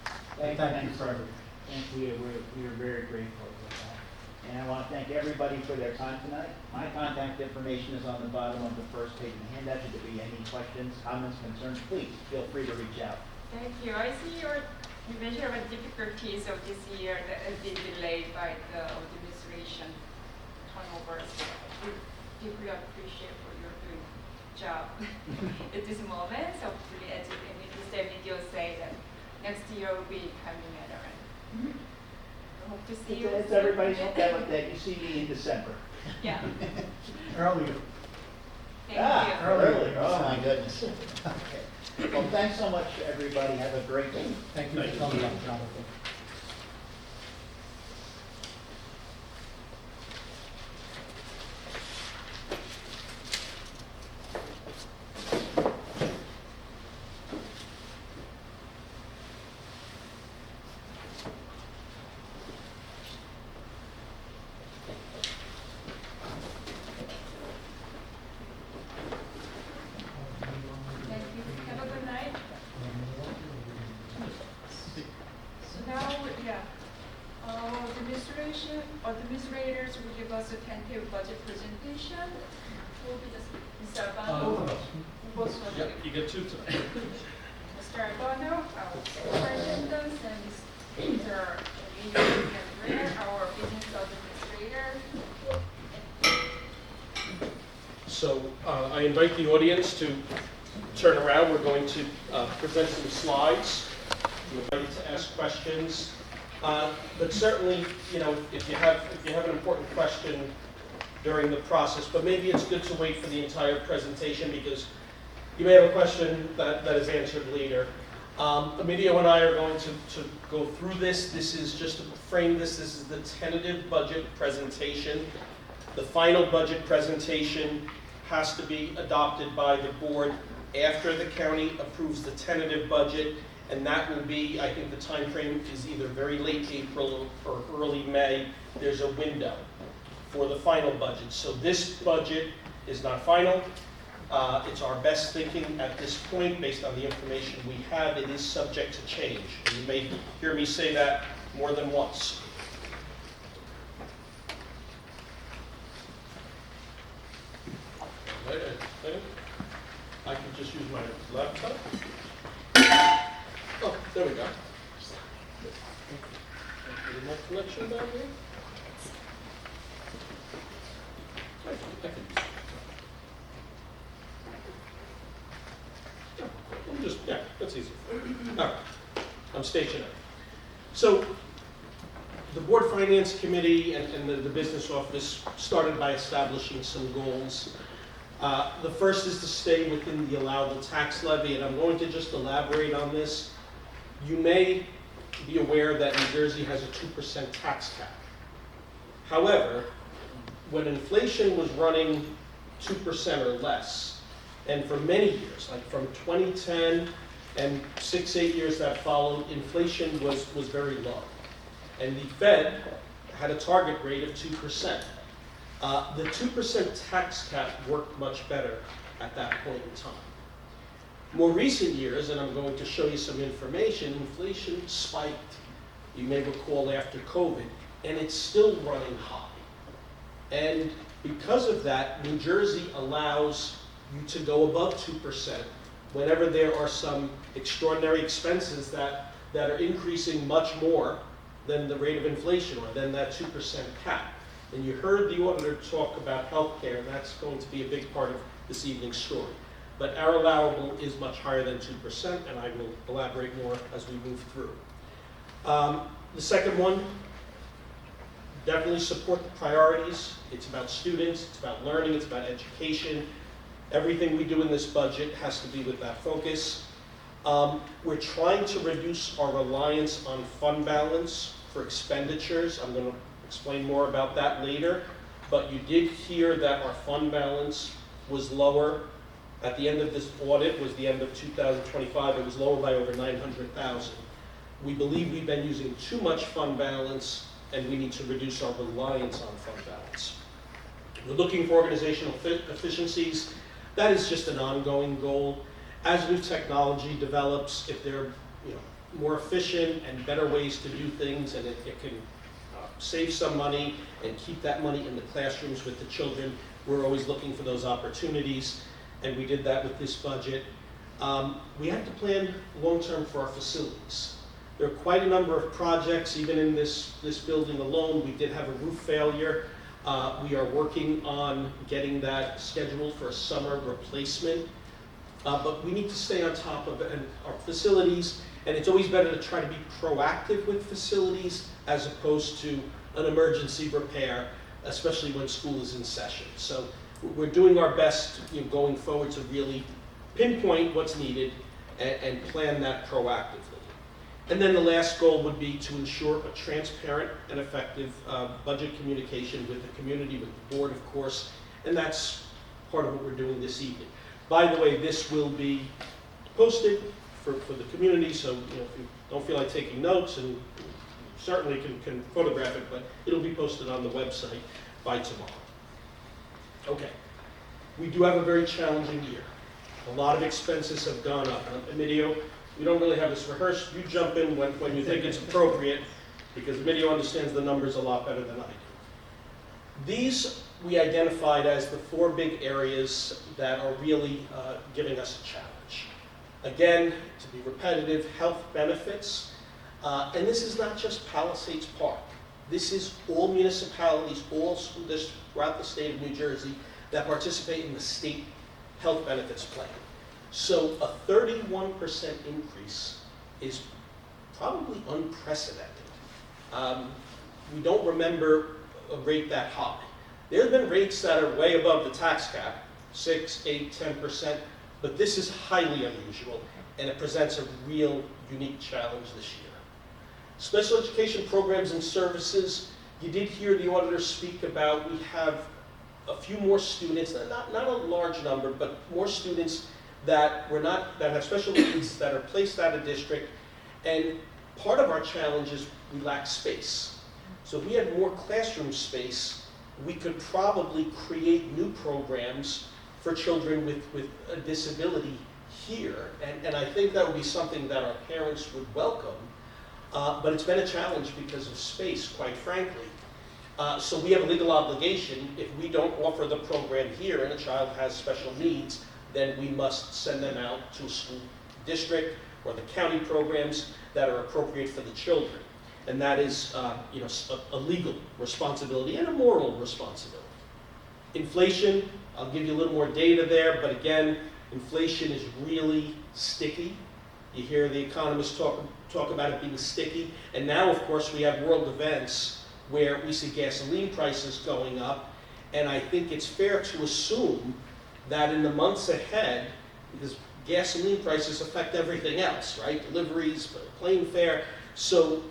And thank you for everything. Thank you. We are very grateful for that. And I want to thank everybody for their time tonight. My contact information is on the bottom of the first page of the handout. Should there be any questions, comments, concerns, please feel free to reach out. Thank you. I see you mentioned about difficulties of this year that has been delayed by the administration turnover. So we deeply appreciate for your good job at this moment. So hopefully, as Mr. Video say, that next year will be coming better. I hope to see you. It's everybody's hope that you see me in December. Yeah. Earlier. Thank you. Earlier. Oh, my goodness. Okay. Well, thanks so much, everybody. Have a great day. Thank you for coming up, Jonathan. Thank you. Have a good night. So now, administrators will give us a tentative budget presentation. Who will be Mr. Albano? Both of us. Both of Yep, you. you get two tonight. Mr. Albano, our superintendent, and Mr. Andrea, our business administrator. So I invite the audience to turn around. We're going to present some slides. I'm invited to ask questions. But certainly, you know, if you have an important question during the process, but maybe it's good to wait for the entire presentation because you may have a question that is answered later. Emilio and I are going to go through this. This is just to frame this. This is the tentative budget presentation. The final budget presentation has to be adopted by the board after the county approves the tentative budget, and that will be, I think the time frame is either very late April or early May. There's a window for the final budget. So this budget is not final. It's our best thinking at this point based on the information we have. It is subject to change. And you may hear me say that more than once. I can just use my laptop. Oh, there we go. Any more connection down here? I can use it. Yeah, that's easy. All right, I'm stationary. So the Board Finance Committee and the Business Office started by establishing some goals. The first is to stay within the allowable tax levy, and I'm going to just elaborate on this. You may be aware that New Jersey has a 2% tax cap. However, when inflation was running 2% or less, and for many years, like from 2010 and 6-8 years that followed, inflation was very low. And the Fed had a target rate of 2%. The 2% tax cap worked much better at that point in time. More recent years, and I'm going to show you some information, inflation spiked, you may recall, after COVID, and it's still running high. And because of that, New Jersey allows you to go above 2% whenever there are some extraordinary expenses that are increasing much more than the rate of inflation or than that 2% cap. And you heard the auditor talk about healthcare, and that's going to be a big part of this evening's story. But our allowable is much higher than 2%, and I will elaborate more as we move through. The second one, definitely support the priorities. It's about students, it's about learning, it's about education. Everything we do in this budget has to be with that focus. We're trying to reduce our reliance on fund balance for expenditures. I'm going to explain more about that later. But you did hear that our fund balance was lower at the end of this audit, was the end of 2025. It was lower by over $900,000. We believe we've been using too much fund balance, and we need to reduce our reliance on fund balance. We're looking for organizational efficiencies. That is just an ongoing goal. As new technology develops, if there are more efficient and better ways to do things, and it can save some money and keep that money in the classrooms with the children. We're always looking for those opportunities, and we did that with this budget. We have to plan long-term for our facilities. There are quite a number of projects, even in this building alone. We did have a roof failure. We are working on getting that scheduled for a summer replacement. But we need to stay on top of our facilities, and it's always better to try to be proactive with facilities as opposed to an emergency repair, especially when school is in session. So we're doing our best, going forward to really pinpoint what's needed and plan that proactively. And then the last goal would be to ensure a transparent and effective budget communication with the community, with the board, of course, and that's part of what we're doing this evening. By the way, this will be posted for the community, so if you don't feel like taking notes, and certainly can photograph it, but it'll be posted on the website by tomorrow. Okay, we do have a very challenging year. A lot of expenses have gone up. Emilio, we don't really have this rehearsed. You jump in when you think it's appropriate, because Emilio understands the numbers a lot better than I do. These we identified as the 4 big areas that are really giving us a challenge. Again, to be repetitive, health benefits, and this is not just Palisades Park. This is all municipalities, all school districts throughout the state of New Jersey that participate in the state health benefits plan. So a 31% increase is probably unprecedented. We don't remember a rate that high. There have been rates that are way above the tax cap, 6, 8, 10%, but this is highly unusual, and it presents a real unique challenge this year. Special education programs and services, you did hear the auditor speak about, we have a few more students, not a large number, but more students that have special needs that are placed out of district, and part of our challenge is we lack space. So if we had more classroom space, we could probably create new programs for children with a disability here, and I think that would be something that our parents would welcome, but it's been a challenge because of space, quite frankly. So we have a legal obligation. If we don't offer the program here and a child has special needs, then we must send them out to a school district or the county programs that are appropriate for the children. And that is a legal responsibility and a moral responsibility. Inflation, I'll give you a little more data there, but again, inflation is really sticky. You hear the economists talk about it being sticky. And now, of course, we have world events where we see gasoline prices going up, and I think it's fair to assume that in the months ahead, because gasoline prices affect everything else, right? Deliveries, plane fare, so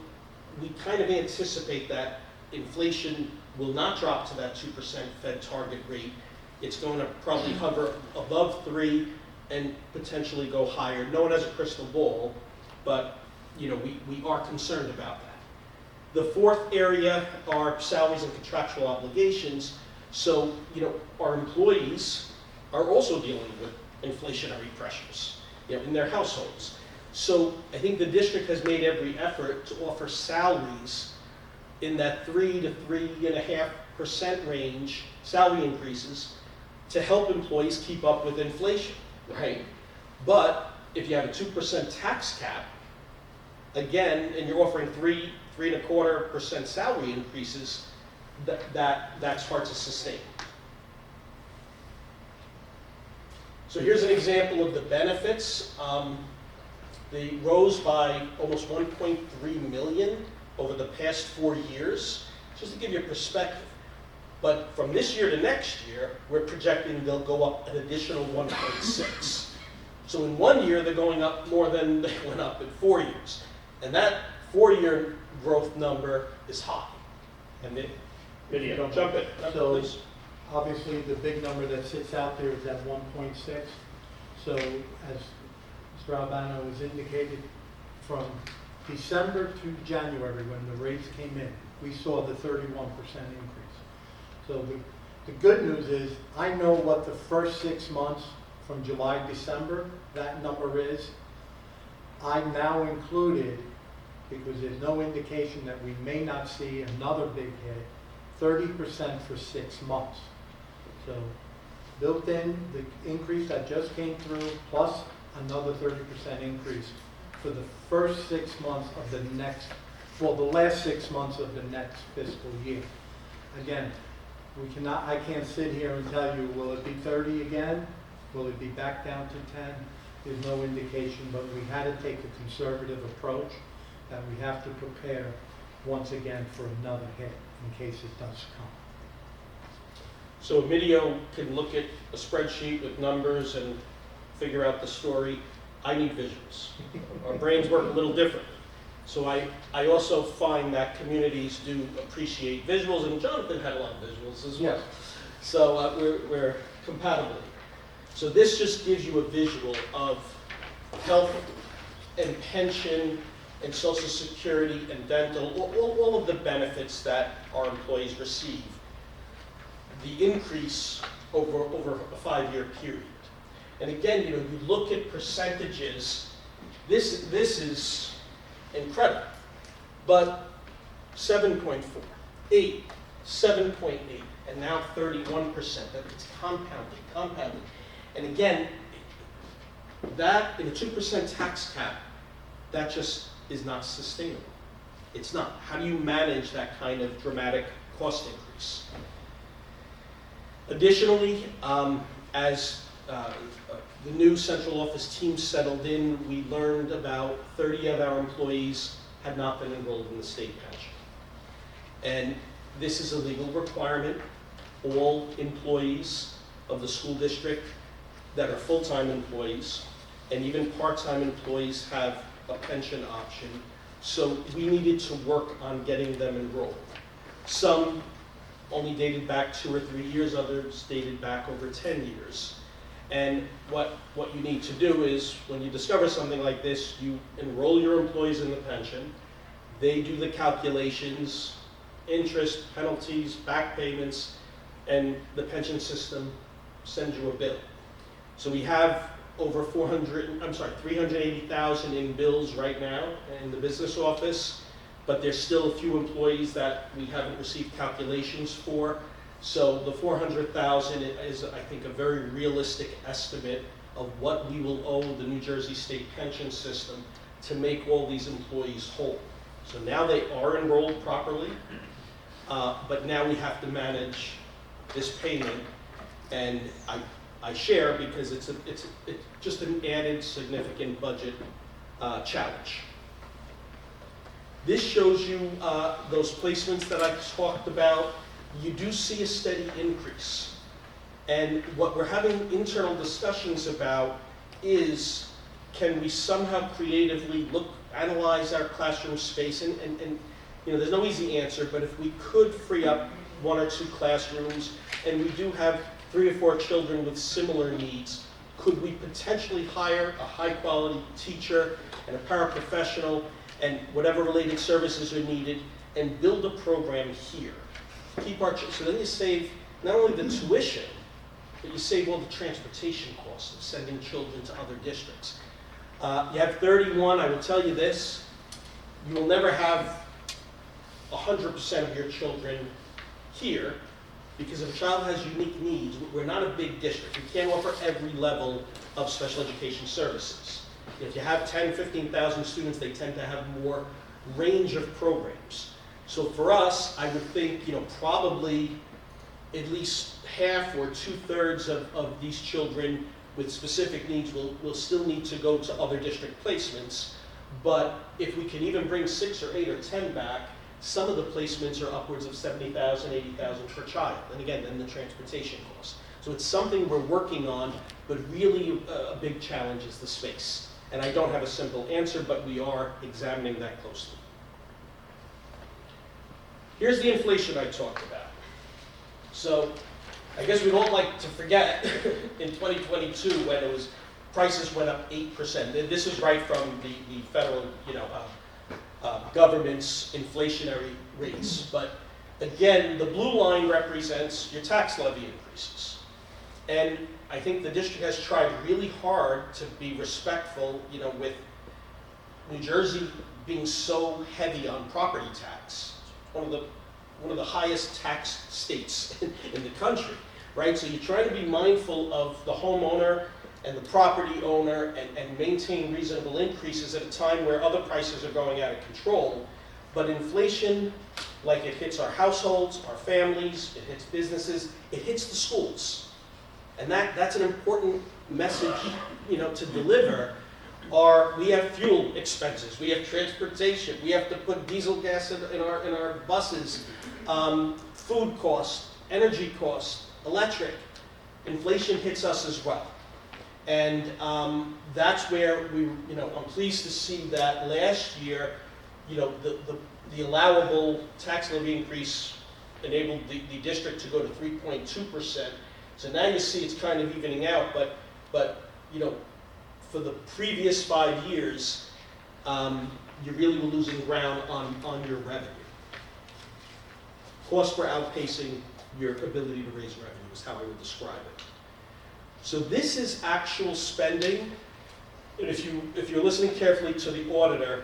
we kind of anticipate that inflation will not drop to that 2% Fed target rate. It's going to probably hover above 3 and potentially go higher. No one has a crystal ball, but we are concerned about that. The fourth area are salaries and contractual obligations. So, our employees are also dealing with inflationary pressures, in their households. So I think the district has made every effort to offer salaries in that 3 to 3.5% range, salary increases, to help employees keep up with inflation, right? But if you have a 2% tax cap, again, and you're offering 3.25% salary increases, that's hard to sustain. So here's an example of the benefits. They rose by almost 1.3 million over the past 4 years, just to give you a perspective. But from this year to next year, we're projecting they'll go up an additional 1.6. So in 1 year, they're going up more than they went up in 4 years. And that 4-year growth number is high. And Lydia, jump in. So, please. obviously, the big number that sits out there is that 1.6. So, as Mr. Albano has indicated, from December to January, when the rates came in, we saw the 31% increase. So the good news is, I know what the first 6 months from July, December, that number is. I now included because there's no indication that we may not see another big hit, 30% for 6 months. So built in, the increase that just came through, plus another 30% increase for the first 6 months of the next, well, the last 6 months of the next fiscal year. Again, I can't sit here and tell you, will it be 30 again? Will it be back down to 10? There's no indication, but we had to take a conservative approach that we have to prepare once again for another hit in case it does come. So a video can look at a spreadsheet with numbers and figure out the story. I need visuals. Our brains work a little different. So I also find that communities do appreciate visuals, and Jonathan had a lot of visuals as well. Yes. So we're compatible. So this just gives you a visual of health and pension and Social Security and dental, all of the benefits that our employees receive. The increase over a 5-year period. And again, you look at percentages, this is incredible. But 7.4, 8, 7.8, and now 31%. It's compounding. And again, that in a 2% tax cap, that just is not sustainable. It's not. How do you manage that kind of dramatic cost increase? Additionally, as the new central office team settled in, we learned about 30 of our employees had not been enrolled in the state pension. And this is a legal requirement. All employees of the school district that are full-time employees and even part-time employees have a pension option. So we needed to work on getting them enrolled. Some only dated back 2 or 3 years, others dated back over 10 years. And what you need to do is, when you discover something like this, you enroll your employees in the pension, they do the calculations, interest, penalties, back payments, and the pension system sends you a bill. So we have over 380,000 in bills right now in the business office, but there's still a few employees that we haven't received calculations for. So the 400,000 is, I think, a very realistic estimate of what we will owe the New Jersey State Pension System to make all these employees whole. So now they are enrolled properly, but now we have to manage this payment, and I share because it's just an added significant budget challenge. This shows you those placements that I talked about. You do see a steady increase. And what we're having internal discussions about is, can we somehow creatively analyze our classroom space, and there's no easy answer, but if we could free up 1 or 2 classrooms, and we do have 3 or 4 children with similar needs, could we potentially hire a high-quality teacher and a paraprofessional and whatever related services are needed, and build a program here? So then you save not only the tuition, but you save all the transportation costs of sending children to other districts. You have 31, I will tell you this, you will never have 100% of your children here, because if a child has unique needs, we're not a big district. We can't offer every level of special education services. If you have 10, 15,000 students, they tend to have more range of programs. So for us, I would think, probably at least half or 2/3 of these children with specific needs will still need to go to other district placements. But if we can even bring 6 or 8 or 10 back, some of the placements are upwards of $70,000, $80,000 per child. And again, then the transportation costs. So it's something we're working on, but really a big challenge is the space. And I don't have a simple answer, but we are examining that closely. Here's the inflation I talked about. So I guess we'd all like to forget in 2022 when prices went up 8%. This is right from the federal, government's inflationary rates. But again, the blue line represents your tax levy increases. And I think the district has tried really hard to be respectful, New Jersey being so heavy on property tax, one of the highest taxed states in the country, right? So you try to be mindful of the homeowner and the property owner and maintain reasonable increases at a time where other prices are going out of control. But inflation, like it hits our households, our families, it hits businesses, it hits the schools. And that's an important message, to deliver. We have fuel expenses, we have transportation, we have to put diesel gas in our buses, food costs, energy costs, electric. Inflation hits us as well. And that's where I'm pleased to see that last year, the allowable tax levy increase enabled the district to go to 3.2%. So now you see it's kind of evening out, but for the previous 5 years, you really were losing ground on your revenue. Costs were outpacing your ability to raise revenue is how I would describe it. So this is actual spending. And if you're listening carefully to the auditor,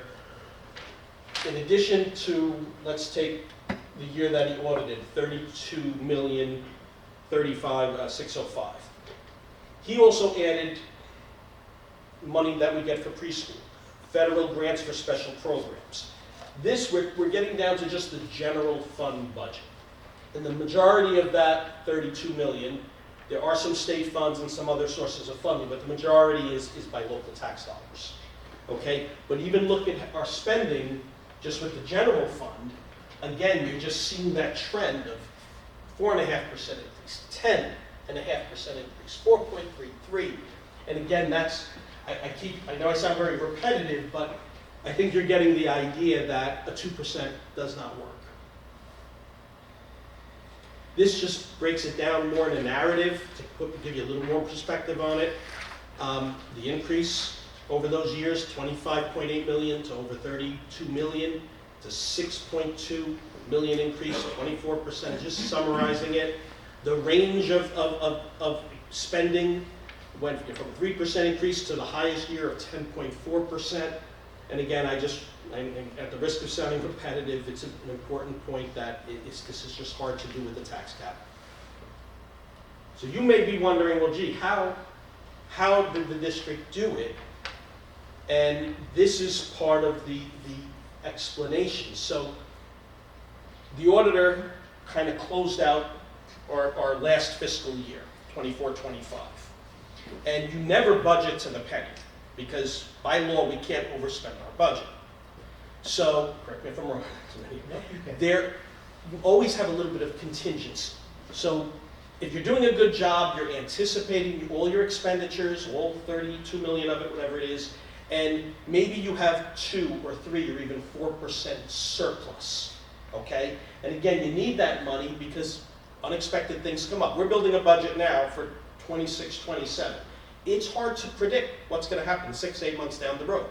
in addition to, let's take the year that he audited, $32,035,605. He also added money that we get for preschool, federal grants for special programs. This, we're getting down to just the general fund budget. And the majority of that 32 million, there are some state funds and some other sources of funding, but the majority is by local tax dollars. Okay? But even look at our spending just with the general fund, again, you're just seeing that trend of 4.5% increase, 10.5% increase, 4.33. And again, I know I sound very repetitive, but I think you're getting the idea that a 2% does not work. This just breaks it down more in a narrative to give you a little more perspective on it. The increase over those years, 25.8 million to over 32 million to 6.2 million increase, 24%, just summarizing it. The range of spending went from 3% increase to the highest year of 10.4%. And again, at the risk of sounding repetitive, it's an important point that this is just hard to do with the tax cap. So you may be wondering, well, gee, how did the district do it? And this is part of the explanation. So the auditor kind of closed out our last fiscal year, 24-25. And you never budget to the penny, because by law we can't overspend our budget. So, correct me if I'm wrong, you always have a little bit of contingency. So if you're doing a good job, you're anticipating all your expenditures, all 32 million of it, whatever it is, and maybe you have 2 or 3 or even 4% surplus, okay? And again, you need that money because unexpected things come up. We're building a budget now for 26, 27. It's hard to predict what's going to happen 6, 8 months down the road.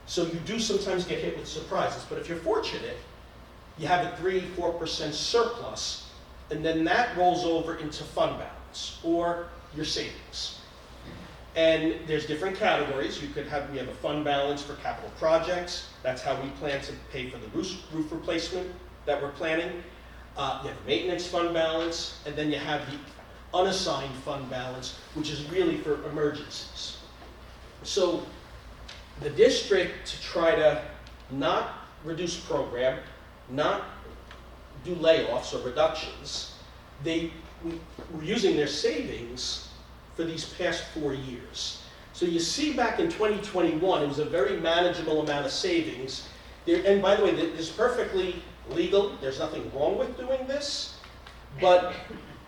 So you do sometimes get hit with surprises, but if you're fortunate, you have a 3, 4% surplus, and then that rolls over into fund balance or your savings. And there's different categories. We have a fund balance for capital projects. That's how we plan to pay for the roof replacement that we're planning. You have a maintenance fund balance, and then you have the unassigned fund balance, which is really for emergencies. So the district, to try to not reduce program, not do layoffs or reductions, they were using their savings for these past 4 years. So you see back in 2021, it was a very manageable amount of savings. And by the way, this is perfectly legal. There's nothing wrong with doing this, but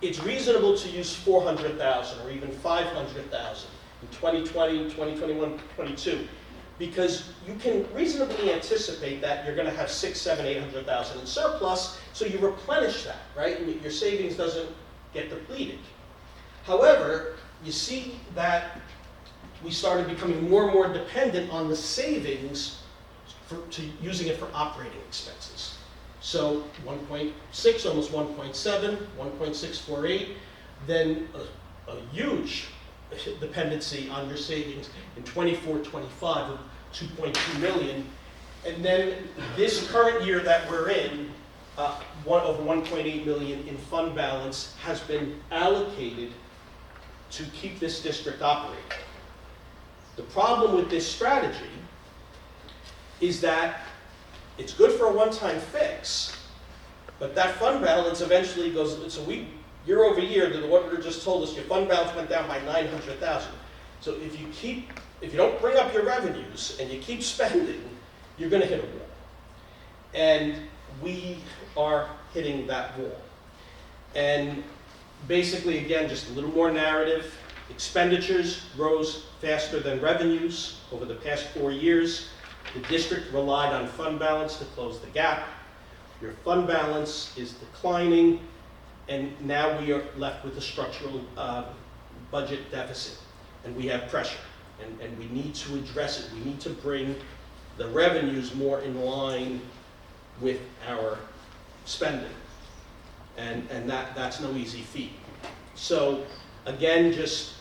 it's reasonable to use 400,000 or even 500,000 in 2020, 2021, 22, because you can reasonably anticipate that you're going to have 6, 7, 800,000 in surplus, so you replenish that, right? And your savings doesn't get depleted. However, you see that we started becoming more and more dependent on the savings to using it for operating expenses. So 1.6, almost 1.7, 1.648, then a huge dependency on your savings in 24, 25 of 2.2 million. And then this current year that we're in, over 1.8 million in fund balance has been allocated to keep this district operating. The problem with this strategy is that it's good for a one-time fix, but that fund balance eventually goes, so year over year, the auditor just told us your fund balance went down by 900,000. So if you don't bring up your revenues and you keep spending, you're gonna hit a wall. And we are hitting that wall. And basically, again, just a little more narrative. Expenditures rose faster than revenues over the past 4 years. The district relied on fund balance to close the gap. Your fund balance is declining, and now we are left with a structural budget deficit, and we have pressure, and we need to address it. We need to bring the revenues more in line with our spending, and that's no easy feat. So again, just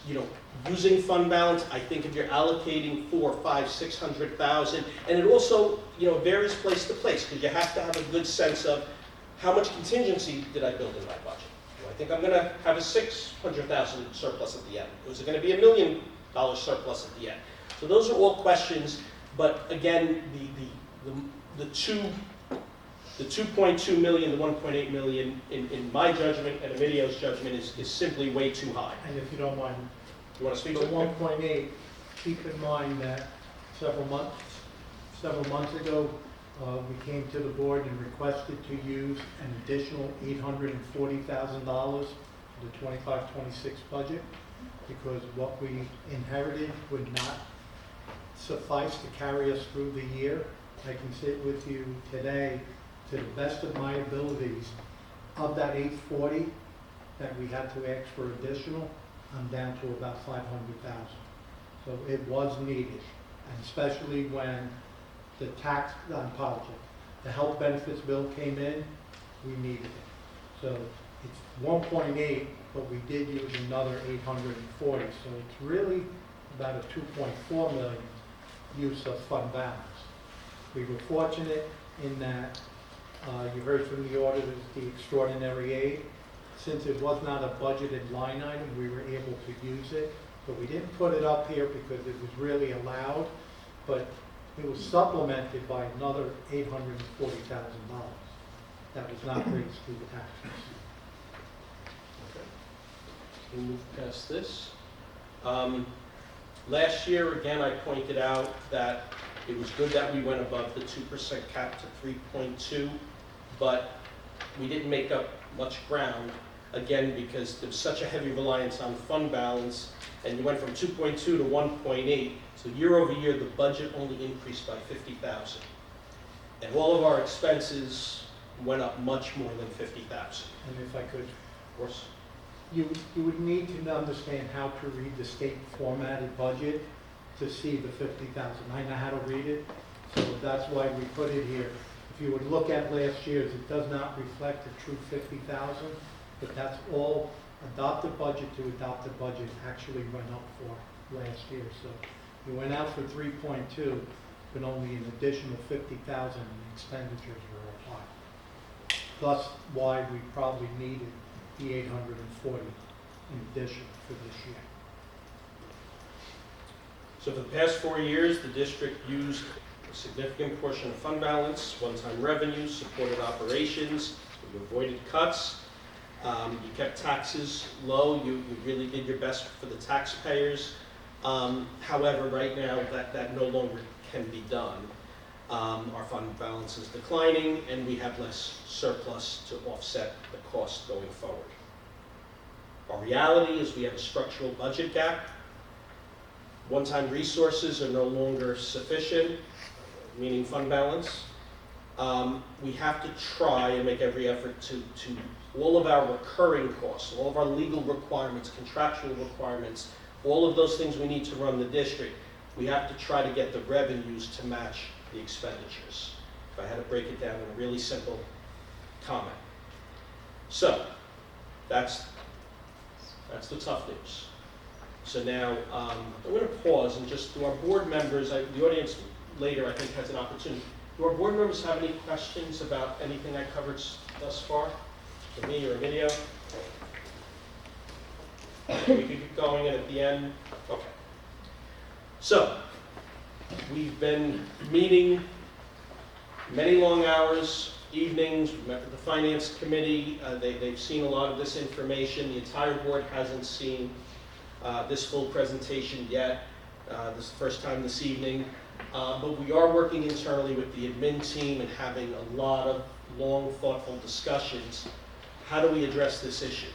using fund balance, I think if you're allocating 400, 500, 600,000, and it also varies place to place, because you have to have a good sense of how much contingency did I build in my budget. Do I think I'm going to have a 600,000 surplus at the end? Or is it going to be $1 million surplus at the end? So those are all questions, but again, the 2.2 million, the 1.8 million, in my judgment and Emilio's judgment, is simply way too high. And if you don't mind, You want to speak the to it? 1.8, keep in mind that several months ago, we came to the board and requested to use an additional $840,000 for the 25-26 budget, because what we inherited would not suffice to carry us through the year. I can sit with you today, to the best of my abilities, of that 840 that we had to ask for additional, I'm down to about 500,000. So it was needed, and especially when the the health benefits bill came in, we needed it. So it's 1.8, but we did use another 840. So it's really about a 2.4 million use of fund balance. We were fortunate in that you heard from the auditors the extraordinary aid. Since it was not a budgeted line item, we were able to use it, but we didn't put it up here because it was really allowed, but it was supplemented by another $840,000 that was not raised through the taxes. Okay. We'll move past this. Last year, again, I pointed out that it was good that we went above the 2% cap to 3.2, but we didn't make up much ground, again, because there was such a heavy reliance on fund balance, and you went from 2.2 to 1.8, so year over year, the budget only increased by 50,000. And all of our expenses went up much more than 50,000. And if I could, Of course. you would need to understand how to read the state formatted budget to see the 50,000. I know how to read it, so that's why we put it here. If you would look at last year's, it does not reflect a true 50,000, but that's all adopted budget to adopted budget actually went up for last year. So we went out for 3.2, but only an additional 50,000 in expenditures were applied. Thus why we probably needed the 840 in addition for this year. So for the past 4 years, the district used a significant portion of fund balance, one-time revenues, supported operations, you avoided cuts, you kept taxes low, you really did your best for the taxpayers. However, right now, that no longer can be done. Our fund balance is declining, and we have less surplus to offset the cost going forward. Our reality is we have a structural budget gap. One-time resources are no longer sufficient, meaning fund balance. We have to try and make every effort to all of our recurring costs, all of our legal requirements, contractual requirements, all of those things we need to run the district, we have to try to get the revenues to match the expenditures. If I had to break it down in a really simple comment. So, that's the tough news. So now, I'm going to pause and just, to our board members, the audience later, I think, has an opportunity. Do our board members have any questions about anything I covered thus far? For me or Emilio? We could get going, and at the end, okay. So, we've been meeting many long hours, evenings. We met with the finance committee. They've seen a lot of this information. The entire board hasn't seen this full presentation yet. This is the first time this evening. But we are working internally with the admin team and having a lot of long, thoughtful discussions. How do we address this issue?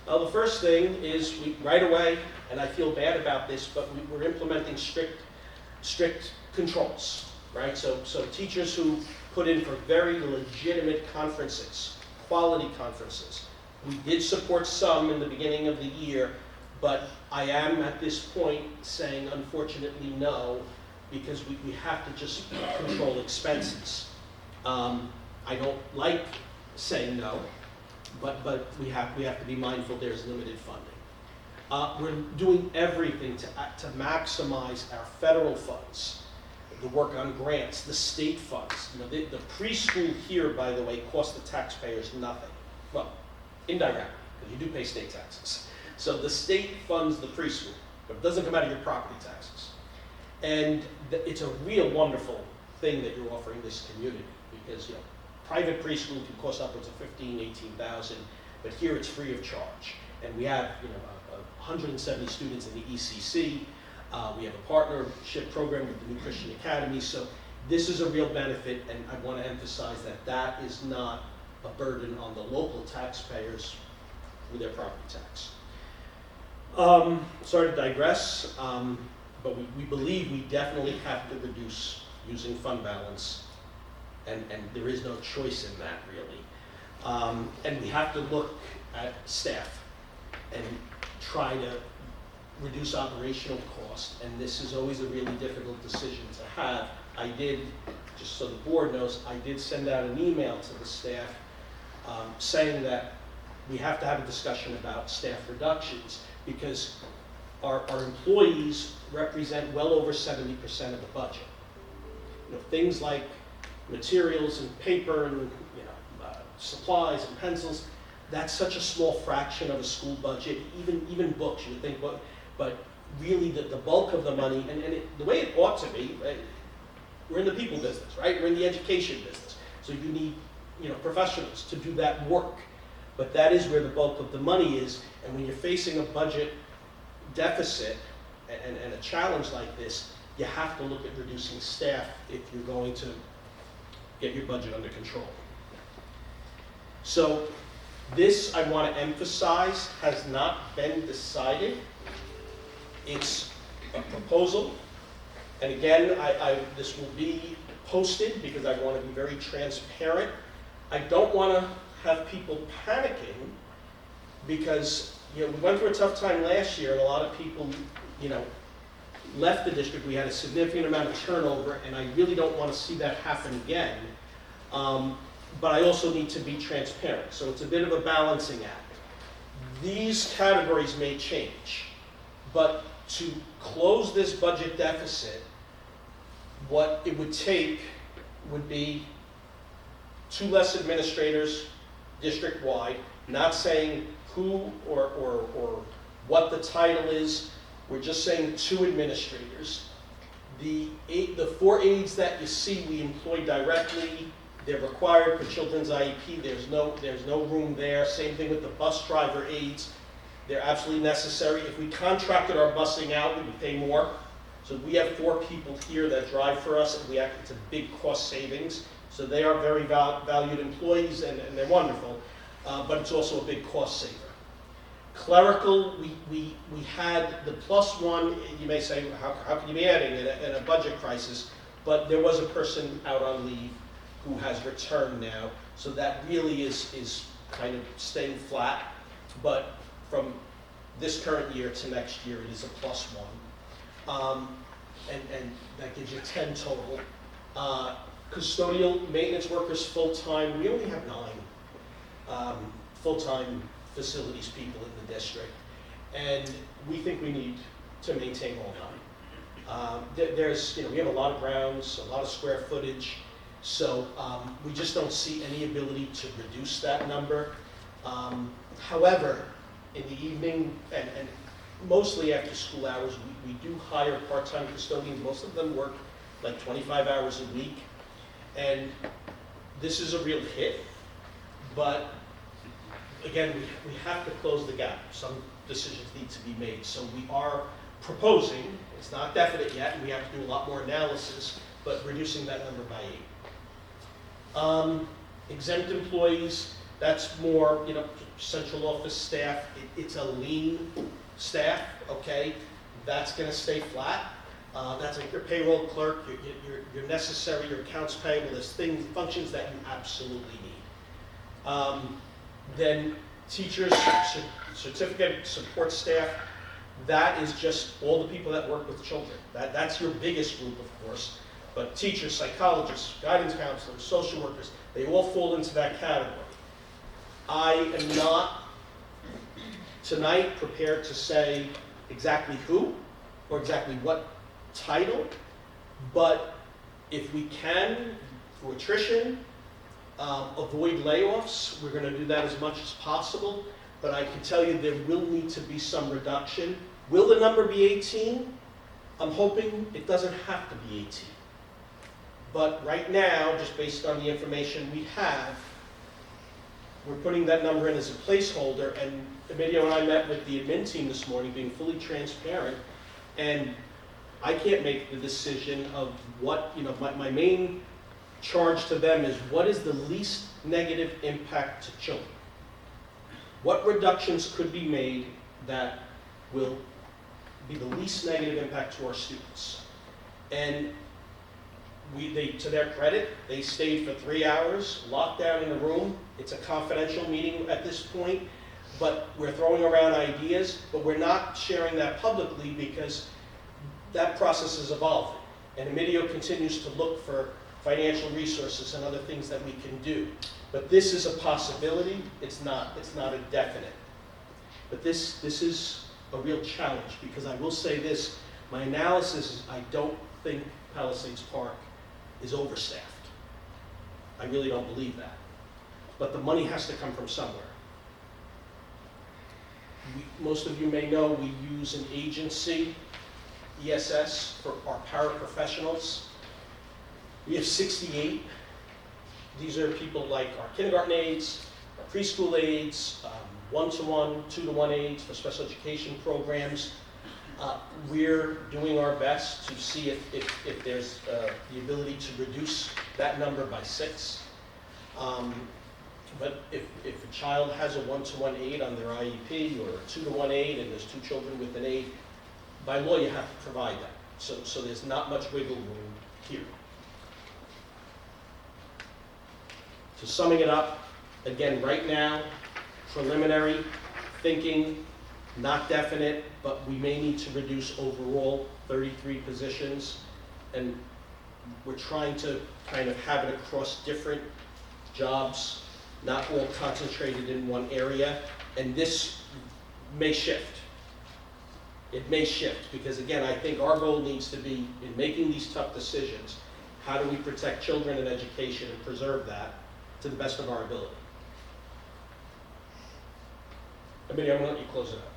Well, the first thing is right away, and I feel bad about this, but we're implementing strict controls, right? So teachers who put in for very legitimate conferences, quality conferences. We did support some in the beginning of the year, but I am at this point saying unfortunately no, because we have to just control expenses. I don't like saying no, but we have to be mindful there's limited funding. We're doing everything to maximize our federal funds, the work on grants, the state funds. You know, the preschool here, by the way, costs the taxpayers nothing. Well, indirectly, because you do pay state taxes. So the state funds the preschool, but it doesn't come out of your property taxes. And it's a real wonderful thing that you're offering this community, because private preschool can cost upwards of $15,000, $18,000, but here it's free of charge. And we have 170 students in the ECC. We have a partnership program with the New Christian Academy. So this is a real benefit, and I want to emphasize that that is not a burden on the local taxpayers with their property tax. Sorry to digress, but we believe we definitely have to reduce using fund balance, and there is no choice in that, really. And we have to look at staff and try to reduce operational cost, and this is always a really difficult decision to have. I did, just so the board knows, I did send out an email to the staff saying that we have to have a discussion about staff reductions, because our employees represent well over 70% of the budget. Things like materials and paper and supplies and pencils, that's such a small fraction of a school budget. Even books, you would think, but really the bulk of the money, and the way it ought to be, right? We're in the people business, right? We're in the education business. So you need professionals to do that work. But that is where the bulk of the money is, and when you're facing a budget deficit and a challenge like this, you have to look at reducing staff if you're going to get your budget under control. So this, I want to emphasize, has not been decided. It's a proposal, and again, this will be posted because I want to be very transparent. I don't want to have people panicking, because we went through a tough time last year, and a lot of people left the district. We had a significant amount of turnover, and I really don't want to see that happen again. But I also need to be transparent, so it's a bit of a balancing act. These categories may change, but to close this budget deficit, what it would take would be 2 less administrators district-wide, not saying who or what the title is. We're just saying 2 administrators. The 4 aides that you see we employ directly, they're required for children's IEP. There's no room there. Same thing with the bus driver aides. They're absolutely necessary. If we contracted our busing out, we would pay more. So we have 4 people here that drive for us, and it's a big cost savings. So they are very valued employees, and they're wonderful, but it's also a big cost saver. Clerical, we had the +1. You may say, how can you be adding in a budget crisis? But there was a person out on leave who has returned now, so that really is kind of staying flat. But from this current year to next year, it is a +1. And that gives you 10 total. Custodial maintenance workers full-time, we only have 9 full-time facilities people in the district. And we think we need to maintain all There's, we have a lot of grounds, a lot of square footage, so we just don't see any ability to reduce that number. However, in the evening and mostly after school hours, we do hire part-time custodians. Most of them work like 25 hours a week, and this is a real hit, but again, we have to close the gap. Some decisions need to be made, so we are proposing, it's not definite yet, and we have to do a lot more analysis, but reducing that number by 8. Exempt employees, that's more, central office staff. It's a lean staff, okay? That's gonna stay flat. That's like your payroll clerk, your necessary, your accounts payable, there's functions that you absolutely need. Then teachers, certificate support staff, that is just all the people that work with children. That's your biggest group, of course, but teachers, psychologists, guidance counselors, social workers, they all fall into that category. I am not tonight prepared to say exactly who or exactly what title, but if we can, through attrition, avoid layoffs, we're going to do that as much as possible, but I can tell you there will need to be some reduction. Will the number be 18? I'm hoping it doesn't have to be 18. But right now, just based on the information we have, we're putting that number in as a placeholder, and Emilio and I met with the admin team this morning, being fully transparent, and I can't make the decision of what, my main charge to them is what is the least negative impact to children? What reductions could be made that will be the least negative impact to our students? And to their credit, they stayed for 3 hours, locked down in a room. It's a confidential meeting at this point, but we're throwing around ideas, but we're not sharing that publicly because that process is evolving. And Emilio continues to look for financial resources and other things that we can do. But this is a possibility, it's not a definite. But this is a real challenge, because I will say this, my analysis is I don't think Palisades Park is overstaffed. I really don't believe that. But the money has to come from somewhere. Most of you may know we use an agency, ESS, for our paraprofessionals. We have 68. These are people like our kindergarten aides, our preschool aides, one-to-one, two-to-one aides for special education programs. We're doing our best to see if there's the ability to reduce that number by 6. But if a child has a one-to-one aide on their IEP or a two-to-one aide and there's 2 children with an aide, by law you have to provide that. So there's not much wiggle room here. So summing it up, again, right now, preliminary thinking, not definite, but we may need to reduce overall 33 positions, and we're trying to kind of have it across different jobs, not all concentrated in one area, and this may shift. It may shift, because again, I think our goal needs to be, in making these tough decisions, how do we protect children and education and preserve that to the best of our ability? Emilio, I'm going to let you close it up.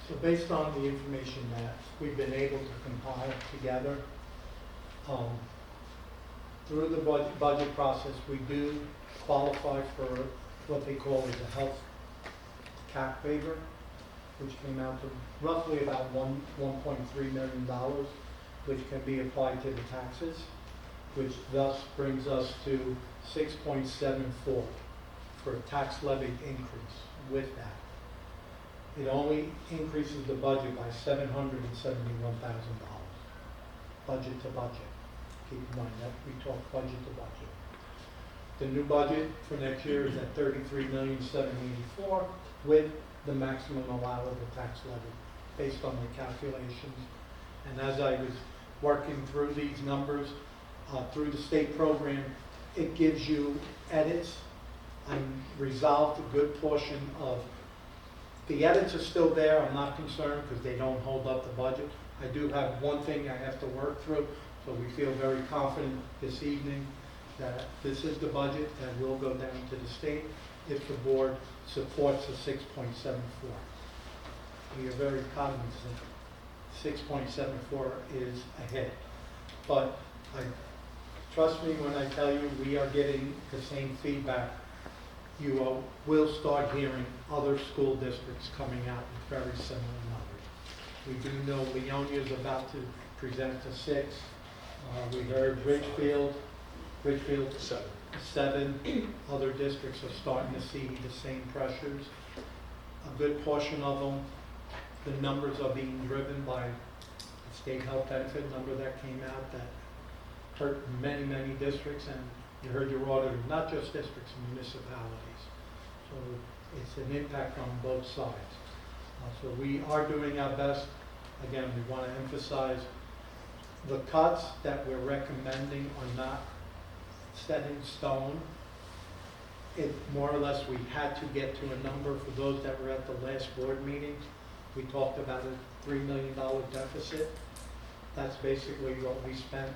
So based on the information that we've been able to compile together, through the budget process, we do qualify for what they call as a health cap waiver, which came out to roughly about $1.3 million, which can be applied to the taxes, which thus brings us to 6.74 for a tax levy increase with that. It only increases the budget by $771,000, budget to budget. Keep in mind that we talk budget to budget. The new budget for next year is at $33,784,000 with the maximum allowable tax levy based on the calculations. And as I was working through these numbers through the state program, it gives you edits. I resolved a good portion of the edits are still there. I'm not concerned because they don't hold up the budget, I do have one thing I have to work through, so we feel very confident this evening that this is the budget that will go down to the state if the board supports the 6.74. We are very cognizant 6.74 is ahead. But trust me when I tell you we are getting the same feedback. You will start hearing other school districts coming out with very similar numbers. We do know Leonia is about to present to 6. We heard Ridgefield 7. Other districts are starting to see the same pressures. A good portion of them, the numbers are being driven by the state health benefit number that came out that hurt many, many districts, and you heard your auditor, not just districts, municipalities. So it's an impact on both sides. So we are doing our best. Again, we want to emphasize the cuts that we're recommending are not set in stone. It more or less we had to get to a number. For those that were at the last board meeting, we talked about a $3 million deficit. That's basically what we spent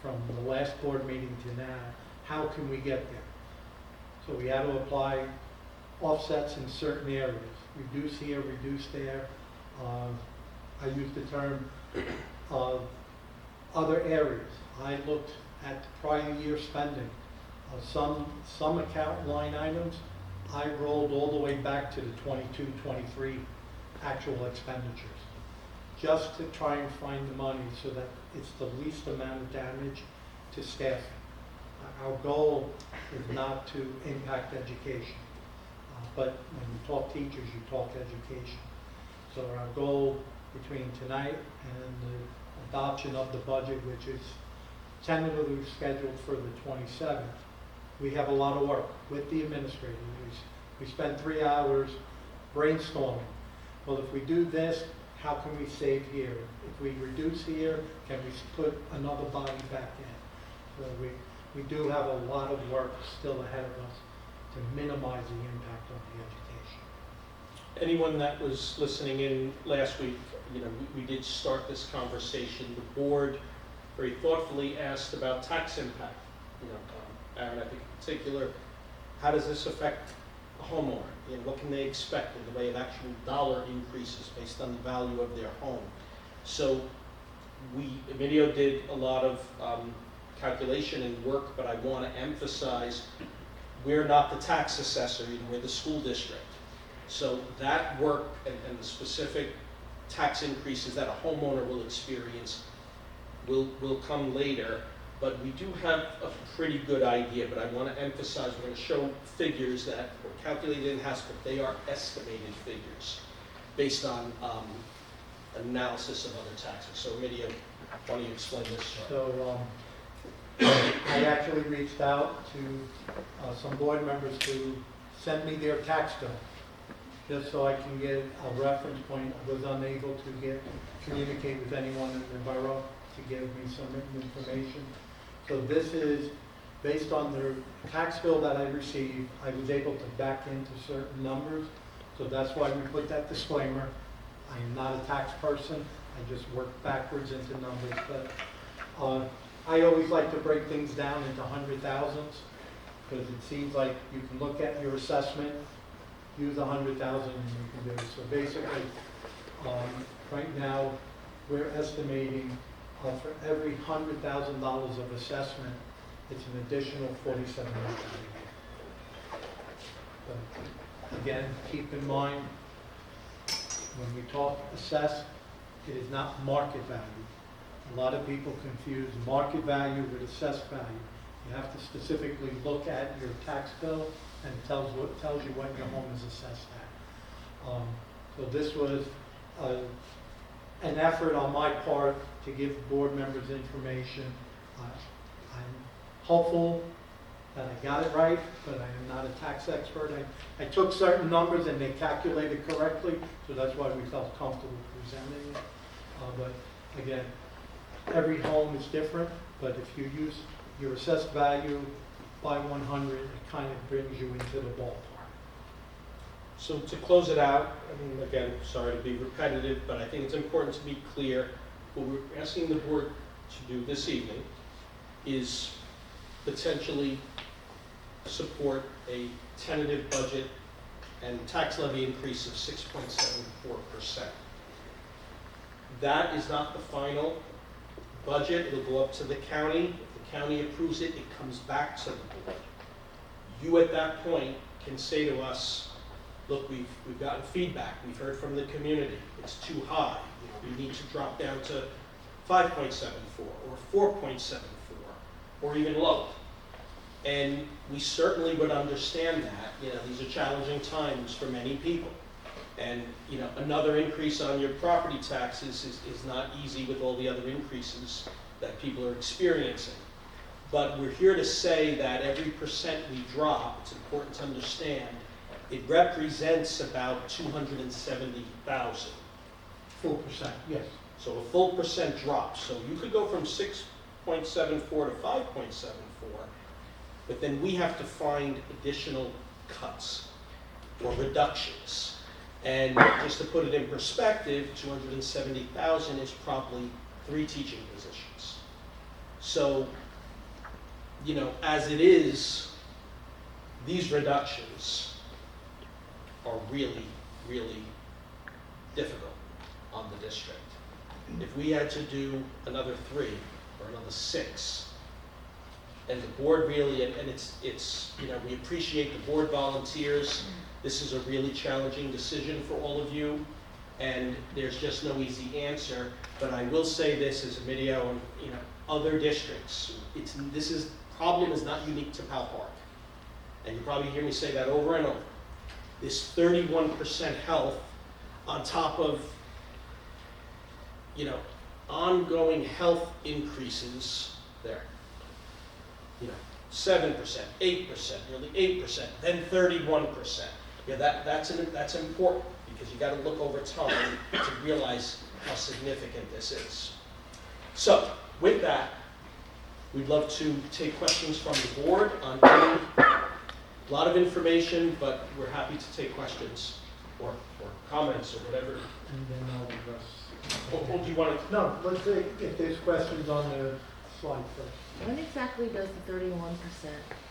from the last board meeting to now. How can we get there? So we had to apply offsets in certain areas. Reduce here, reduce there. I use the term other areas. I looked at prior year spending. Some account line items, I rolled all the way back to the 22, 23 actual expenditures, just to try and find the money so that it's the least amount of damage to staffing. Our goal is not to impact education, but when you talk teachers, you talk education. So our goal between tonight and the adoption of the budget, which is tentatively scheduled for the 27th, we have a lot of work with the administrators. We spent 3 hours brainstorming. Well, if we do this, how can we save here? If we reduce here, can we put another body back in? So we do have a lot of work still ahead of us to minimize the impact on the education. Anyone that was listening in last week, we did start this conversation. The board very thoughtfully asked about tax impact. Aaron, I think in particular, how does this affect a homeowner? What can they expect in the way of actual dollar increases based on the value of their home? So Emilio did a lot of calculation and work, but I want to emphasize we're not the tax assessor, we're the school district. So that work and the specific tax increases that a homeowner will experience will come later. But we do have a pretty good idea, but I want to emphasize we're going to show figures that were calculated in-house, but they are estimated figures based on analysis of other taxes. So Emilio, why don't you explain this? So I actually reached out to some board members to send me their tax bill, just so I can get a reference point. I was unable to communicate with anyone in the borough to give me some written information. So this is based on the tax bill that I received. I was able to back into certain numbers. So that's why we put that disclaimer. I am not a tax person. I just work backwards into numbers. But I always like to break things down into 100,000s because it seems like you can look at your assessment, use 100,000 and you can do it. So basically, right now, we're estimating for every $100,000 of assessment, it's an additional $47 million. But again, keep in mind, when we talk assess, it is not market value. A lot of people confuse market value with assessed value. You have to specifically look at your tax bill and it tells you what your home is assessed at. So this was an effort on my part to give board members information. I'm hopeful that I got it right, but I am not a tax expert. I took certain numbers and they calculated correctly, so that's why we felt comfortable presenting it. But again, every home is different, but if you use your assessed value by 100, it kind of brings you into the ballpark. So to close it out, again, sorry to be repetitive, but I think it's important to be clear. what we're asking the board to do this evening is potentially support a tentative budget and tax levy increase of 6.74%. That is not the final budget. It'll go up to the county. If the county approves it, it comes back to the board. You at that point can say to us, look, we've gotten feedback. We've heard from the community. It's too high. We need to drop down to 5.74 or 4.74 or even lower. And we certainly would understand that. These are challenging times for many people. And, another increase on your property taxes is not easy with all the other increases that people are experiencing. But we're here to say that every percent we drop, it's important to understand, it represents about 270,000. Full percent, yes. So a full percent drop. So you could go from 6.74 to 5.74, but then we have to find additional cuts or reductions. And just to put it in perspective, 270,000 is probably 3 teaching positions. So, as it is, these reductions are really, really difficult on the district. If we had to do another 3 or another 6, and the board really, and it's we appreciate the board volunteers. This is a really challenging decision for all of you, and there's just no easy answer. But I will say this as a video, and other districts, this problem is not unique to Pal Park, and you probably hear me say that over and over. This 31% health on top of ongoing health increases there. 7%, 8%, nearly 8%, then 31%. That's important because you got to look over time to realize how significant this is. So, with that, we'd love to take questions from the board on a lot of information, but we're happy to take questions or comments or whatever. And then I'll address. Or do you want to? No, let's say if there's questions on the slide first. When exactly does the 31%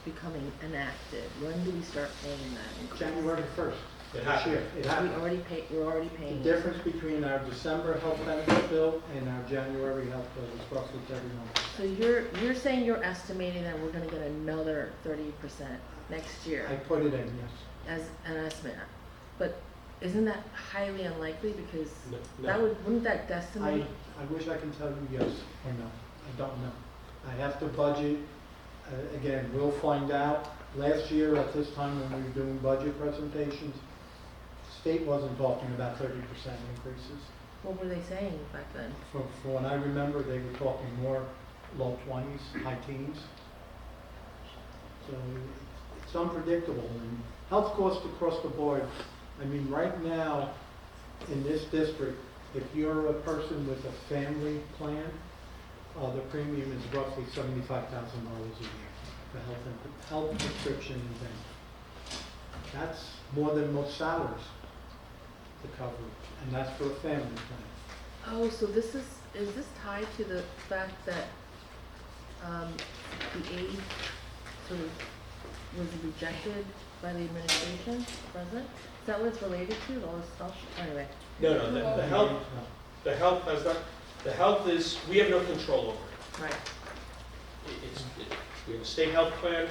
becoming enacted? When do we start paying that increase? January 1st It this happened. year. It happened. We're already The paying. difference between our December health benefit bill and our January health bill is roughly 31%. So you're saying you're estimating that we're gonna get another 30% next year I put it in, yes. as an estimate, but isn't that highly unlikely because No. wouldn't that decimate? I wish I can tell you yes or no. I don't know. I have to budget. Again, we'll find out. Last year at this time when we were doing budget presentations, state wasn't talking about 30% increases. What were they saying back then? From what I remember, they were talking more low 20s, high teens. So it's unpredictable. And health costs across the board. I mean, right now in this district, if you're a person with a family plan, the premium is roughly $75,000 a year for health prescription and things. That's more than most salaries to cover, and that's for a family plan. Oh, so is this tied to the fact that the aid sort of was rejected by the administration, president? Is that what it's related to, all this stuff? Anyway. No, the health has not, the health is, we have no control over it. Right. We have a state health plan,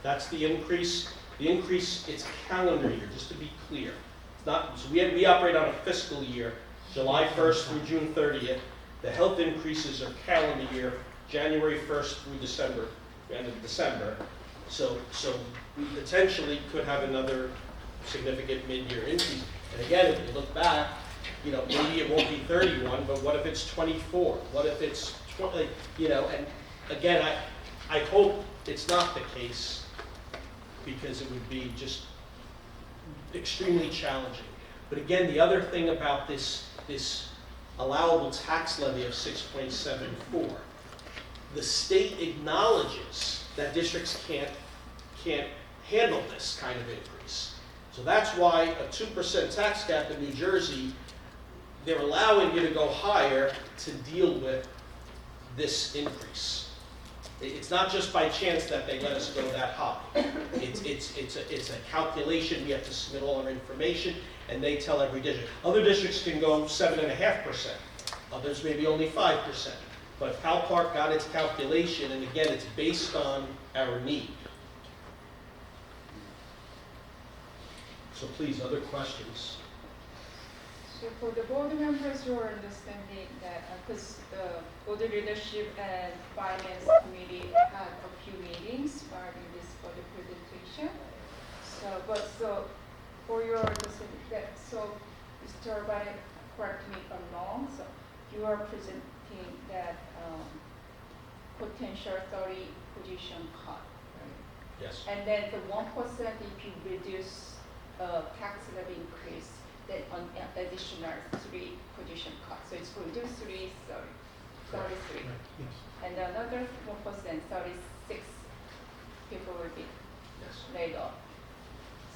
that's the increase. The increase, it's calendar year, just to be clear. It's not, so we operate on a fiscal year, July 1st through June 30th. The health increases are calendar year, January 1st through December, end of December. So we potentially could have another significant mid-year increase. And again, if you look back, maybe it won't be 31, but what if it's 24? What if it's 20? And again, I hope it's not the case because it would be just extremely challenging. But again, the other thing about this allowable tax levy of 6.74, the state acknowledges that districts can't handle this kind of increase. So that's why a 2% tax cap in New Jersey they're allowing you to go higher to deal with this increase. It's not just by chance that they let us go that high. It's a calculation, we have to submit all our information, and they tell every district. Other districts can go 7.5%, others maybe only 5%. But Pal Park got its calculation, and again, it's based on our need. So please, other questions? So for the board members who are understanding that, because the board leadership and finance committee had a few meetings regarding this for the presentation. So for your understanding that, so Mr. Barrett, correct me if I'm wrong, so you are presenting that potential 30 position cut, right? Yes. And then the 1% if you reduce tax levy increase, then an additional 3 position cut. So it's going to do 33. Yes. And another 1%, 36 people will be Yes. laid off.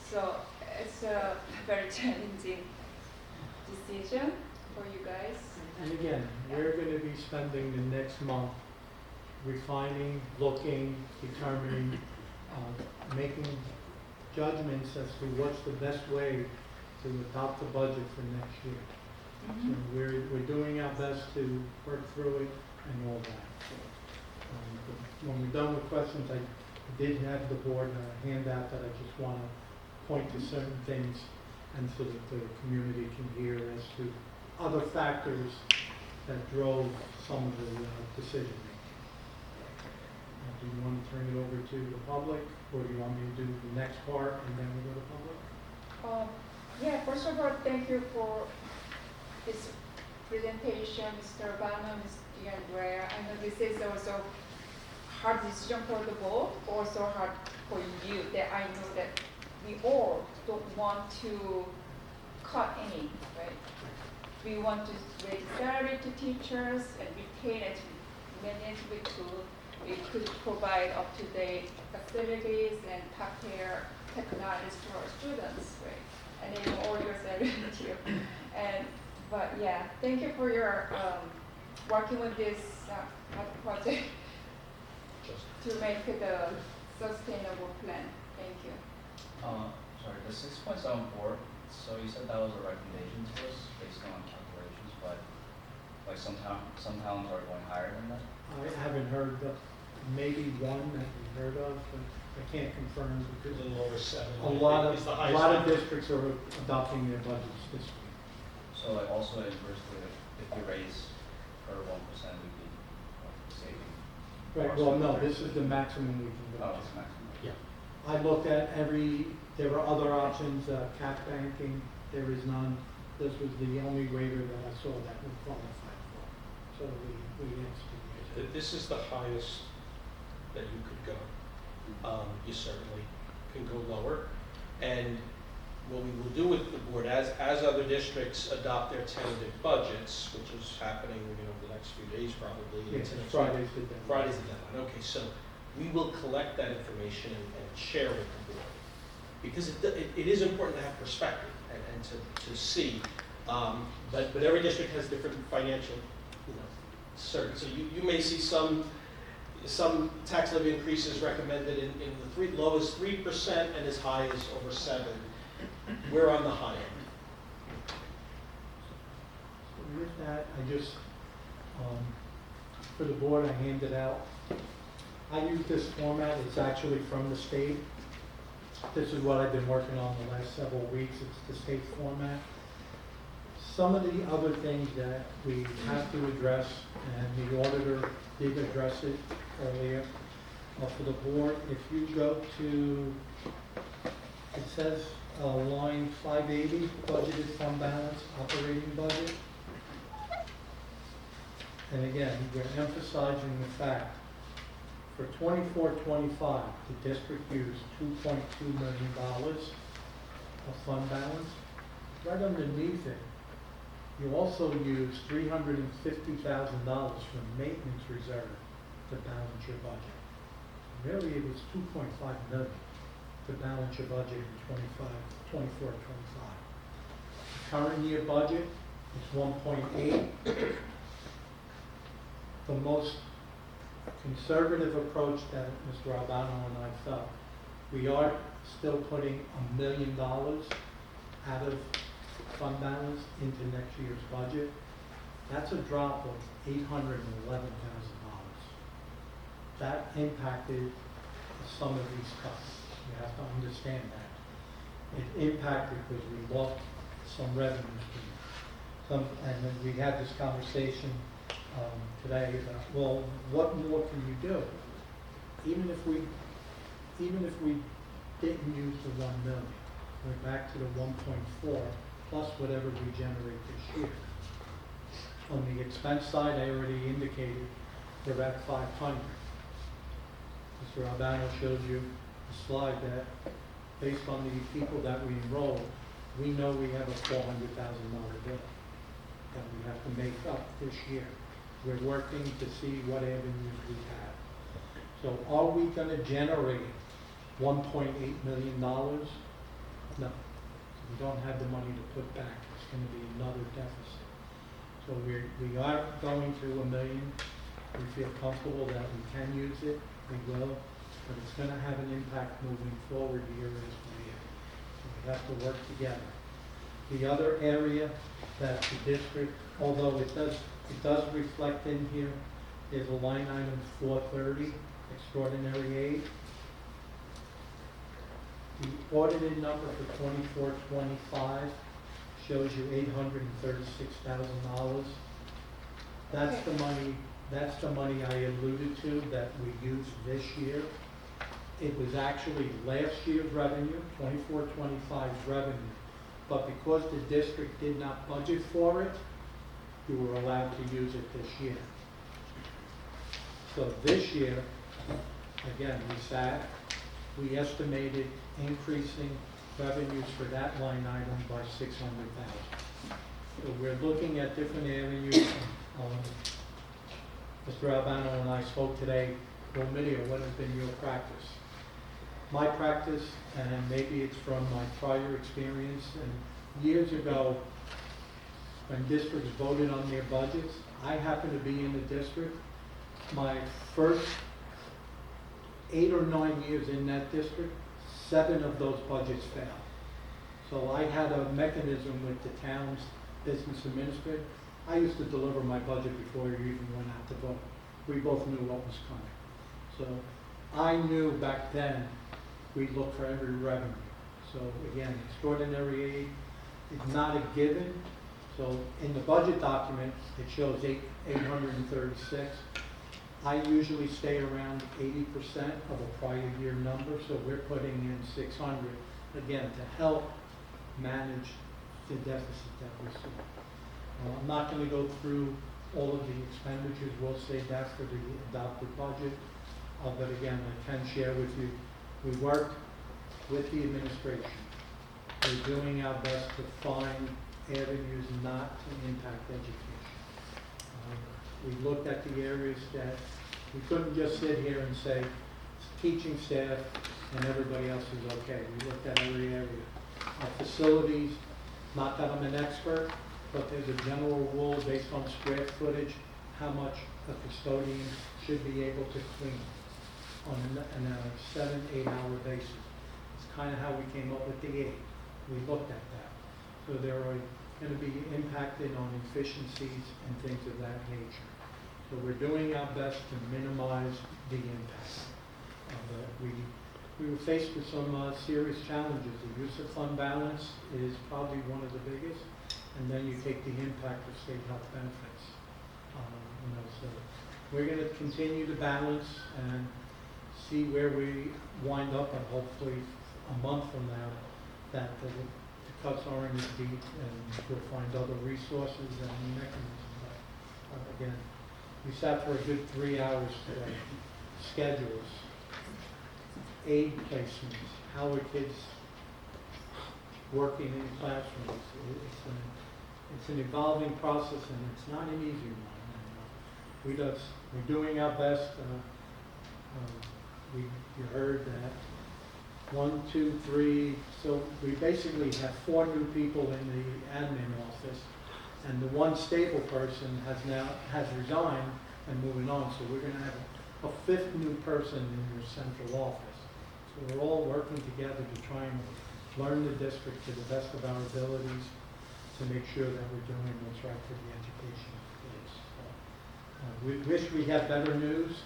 So it's a very challenging decision for you guys. And again, we're going to be spending the next month refining, looking, determining, making judgments as to what's the best way to adopt the budget for next year. So we're doing our best to work through it and all that. But when we're done with questions, I did have the board handout that I just want to point to certain things and so that the community can hear as to other factors that drove some of the decision making. Do you want to turn it over to the public, or do you want me to do the next part and then we go to public? Yeah, first of all, thank you for this presentation, Mr. Urbano, Ms. D'Andrea. I know this is also hard decision for the board, also hard for you, that I know that we all don't want to cut any, right? We want to raise salary to teachers and retain as many as we could. We could provide up-to-date facilities and top-tier technologies to our students, right? And then all your salary too. But yeah, thank you for your working with this project to make the sustainable plan. Thank you. Sorry, the 6.74, so you said that was a recommendation to us based on calculations, but like some towns are going higher than that? I haven't heard, maybe one that we heard of, but I can't confirm A because little over 7. a lot is the of highest. districts are adopting their budgets this week. So like also inversely, if we raise per 1%, we'd be saving. Right, well, no, this is the maximum we can go. Oh, it's maximum. Yeah. I looked at there were other options, cap banking, there is none. This was the only waiver that I saw that would qualify for. So we instituted. This is the highest that you could go. You certainly can go lower. And what we will do with the board, as other districts adopt their tentative budgets, which is happening, the next few days probably. Yes, into next Friday's week. the deadline. Friday's the deadline. Okay, so we will collect that information and share with the board. Because it is important to have perspective and to see. But every district has different financial, certain. So you may see some tax levy increases recommended in the lowest 3% and as high as over 7%. We're on the high end. So with that, I just, for the board, I handed out. I use this format, it's actually from the state. This is what I've been working on the last several weeks, it's the state format. Some of the other things that we have to address, and the auditor did address it earlier, for the board, if you go to, it says line 580, budgeted fund balance, operating budget. And again, we're emphasizing the fact for 24-25, the district used $2.2 million of fund balance. Right underneath it, you also use $350,000 from maintenance reserve to balance your budget. Really, it was $2.5 million to balance your budget in 24-25. The current year budget It's 1.8. The most conservative approach that Mr. Albano and I felt, we are still putting $1 million out of fund balance into next year's budget. That's a drop of $811,000. That impacted some of these cuts. You have to understand that. It impacted because we lost some revenue streams. And then we had this conversation today about, well, what more can you do? Even if we didn't use the 1 million, we're back to the 1.4 plus whatever we generate this year. On the expense side, I already indicated we're at 500. Mr. Albano showed you a slide that, based on the people that we enrolled, we know we have a $400,000 bill that we have to make up this year. We're working to see what avenues we have. So are we going to generate $1.8 million? No. We don't have the money to put back. It's going to be another deficit. So we are going to $1 million. We feel comfortable that we can use it. We will. But it's going to have an impact moving forward year after year. So we have to work together. The other area that the district, although it does reflect in here, is a line item 430, extraordinary aid. The audited number for 24-25 shows you $836,000. That's the money. That's the money I alluded to that we used this year. It was actually last year's revenue, 24-25's revenue. But because the district did not budget for it, you were allowed to use it this year. So this year, again, we estimated increasing revenues for that line item by $600,000. So we're looking at different avenues. Mr. Albano and I spoke today. Romeo, what has been your practice? My practice, and maybe it's from my prior experience, and years ago, when districts voted on their budgets, I happened to be in the district. My first 8 or 9 years in that district, 7 of those budgets failed. So I had a mechanism with the town's business administrator. I used to deliver my budget before it even went out to vote. We both knew what was coming. So I knew back then we looked for every revenue. So again, extraordinary aid is not a given. So in the budget document, it shows 836. I usually stay around 80% of a prior year number, so we're putting in 600, again, to help manage the deficit that we're seeing. I'm not going to go through all of the expenditures. We'll save that for the adopted budget. But again, I can share with you, we work with the administration. We're doing our best to find avenues not to impact education. We looked at the areas that we couldn't just sit here and say teaching staff and everybody else is okay. We looked at every area. Our facilities, not that I'm an expert, but there's a general rule based on square footage, how much a custodian should be able to clean on a 7-8 hour basis. It's kind of how we came up with the 8. We looked at that. So there are going to be impacted on efficiencies and things of that nature. So we're doing our best to minimize the impact. We were faced with some serious challenges. The use of fund balance is probably one of the biggest, and then you take the impact of state health benefits. So we're going to continue to balance and see where we wind up, and hopefully a month from now that the cuts aren't as deep and we'll find other resources and mechanisms. But again, we sat for a good 3 hours today. Schedules, aid placements, how are kids working in classrooms. It's an evolving process, and it's not an easy one. And, we're doing our best. You heard that 1, 2, 3. So we basically have 4 new people in the admin office, And the one stable person has resigned and moving on, so we're gonna have a fifth new person in your central office. So we're all working together to try and learn the district to the best of our abilities to make sure that we're doing what's right for the education kids. We wish we had better news,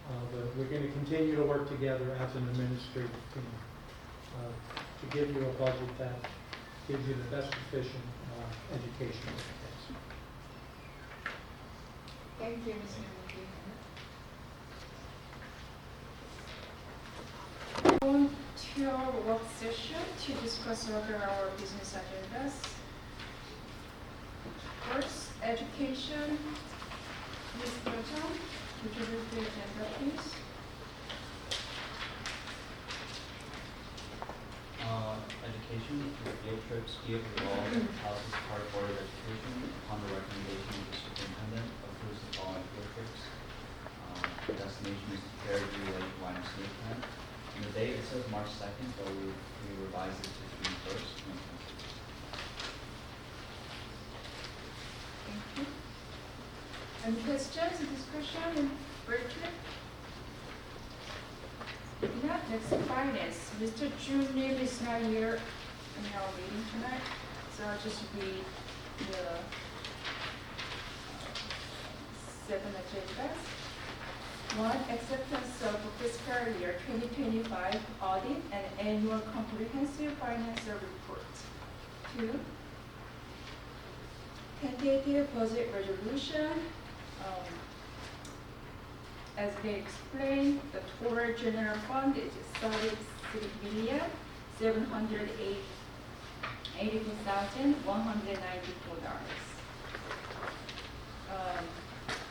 but we're gonna continue to work together as an administrative team to give you a budget that gives you the best efficient education for the kids. Thank you, Mr. Moody. On to our work session to discuss other our business agendas. First, education. Ms. Burton, would you read the agenda, please? Education, field trips, ski over the wall, Palisades Park Board of Education, upon the recommendation of the superintendent, approves the following field trips. The destination is Fairview Lake YMCA Camp. And the date, it says March 2nd, but we revised it to June 1st, 2022. Thank you. Any questions, discussion, break it? If not, next finance. Mr. Jun Lim is not here in our meeting tonight, so I'll just read the 7 agendas. 1, acceptance of fiscal year 2025 audit and annual comprehensive financial report. 2, tentative budget resolution. As they explained, the total general fund is $33,784,194.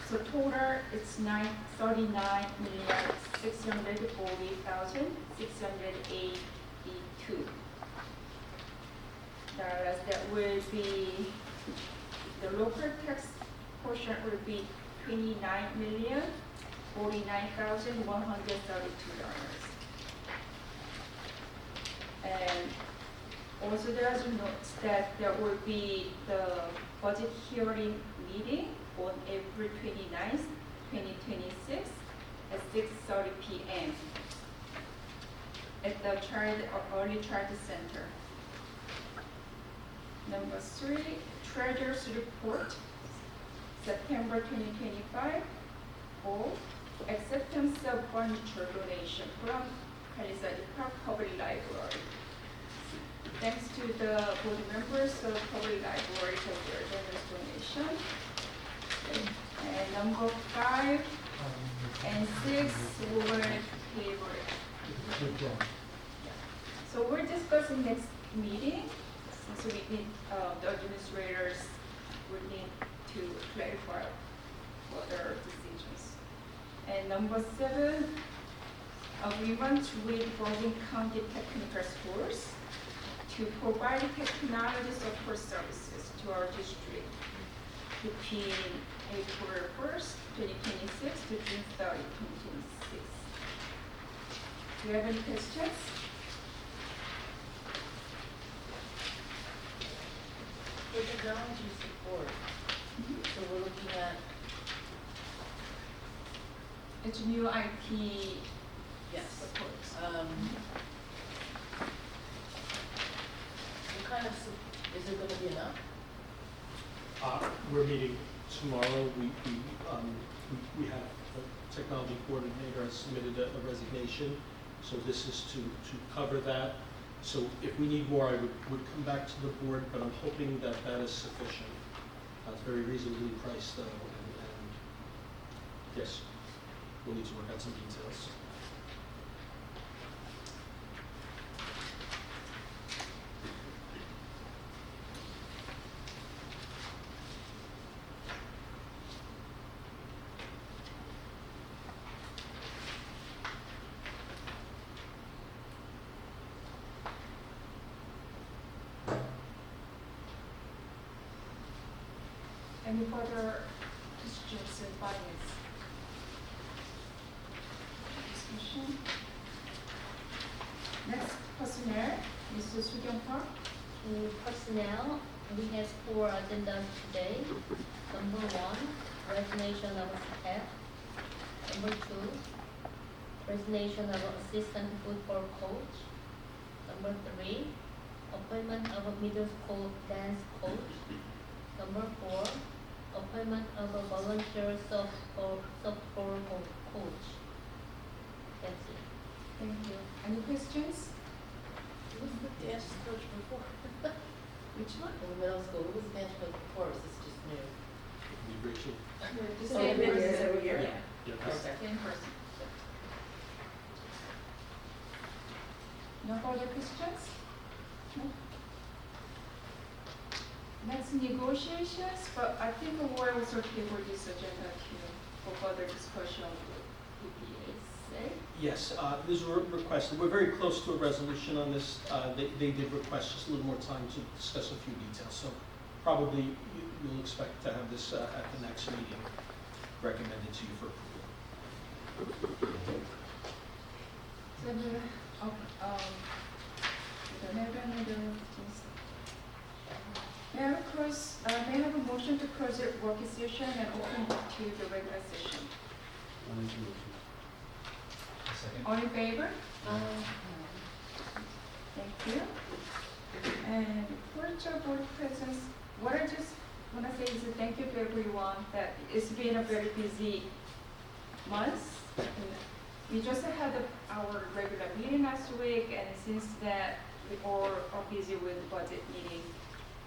So total it's $39,640,682. That will be, the local tax portion will be $29,049,132. And also there's a note that there will be the budget hearing meeting on April 29th, 2026 at 6:30 p.m. at the Early Childhood Center. Number 3, Treasurer's Report, September 2025. 4, acceptance of furniture donation from Palisades Park Public Library. Thanks to the board members of Public Library for their generous donation. And number 5 and 6 were tabled. Good job. So we're discussing next meeting, since we need, the administrators would need to clarify further decisions. And number 7, agreement with Bergen County Technical Schools to provide technology support services to our district between April 1st, 2026 to June 30, 2026. Do you have any questions? For technology support, so we're looking at, It's new IT yes, support. what kind of, is it gonna be enough? We're meeting tomorrow. We have a technology coordinator has submitted a resignation, so this is to cover that. So if we need more, I would come back to the board, but I'm hoping that that is sufficient. It's very reasonably priced, though, and yes, we'll need to work out some details. Any further questions in finance? Discussion? Next, personnel, Mrs. Soo Kyung Park. In personnel, We have 4 agendas today. Number 1, resignation of staff. Number 2, resignation of assistant football coach. Number 3, appointment of a middle school dance coach. Number 4, appointment of a volunteer softball coach. That's it. Thank you. Any questions? Who was the dance coach before? Which one? In the middle school, who was the dance coach before? Is this just new? Rachel? The Oh, same every year, person. every year? Yeah, Okay. same person. No further questions? No? Next, negotiations, but I think we're also table this agenda too for further discussion with PPAs. Yes, this is requested. We're very close to a resolution on this. They did request just a little more time to discuss a few details. So probably you'll expect to have this at the next meeting recommended to you for approval. So may I have a motion to close the work session and open to the regular session? I'll make a motion. Second. All in favor? Thank you. And virtual board presence, what I just want to say is thank you to everyone that it's been a very busy month. We just had our regular meeting last week, and since that we all are busy with budget meeting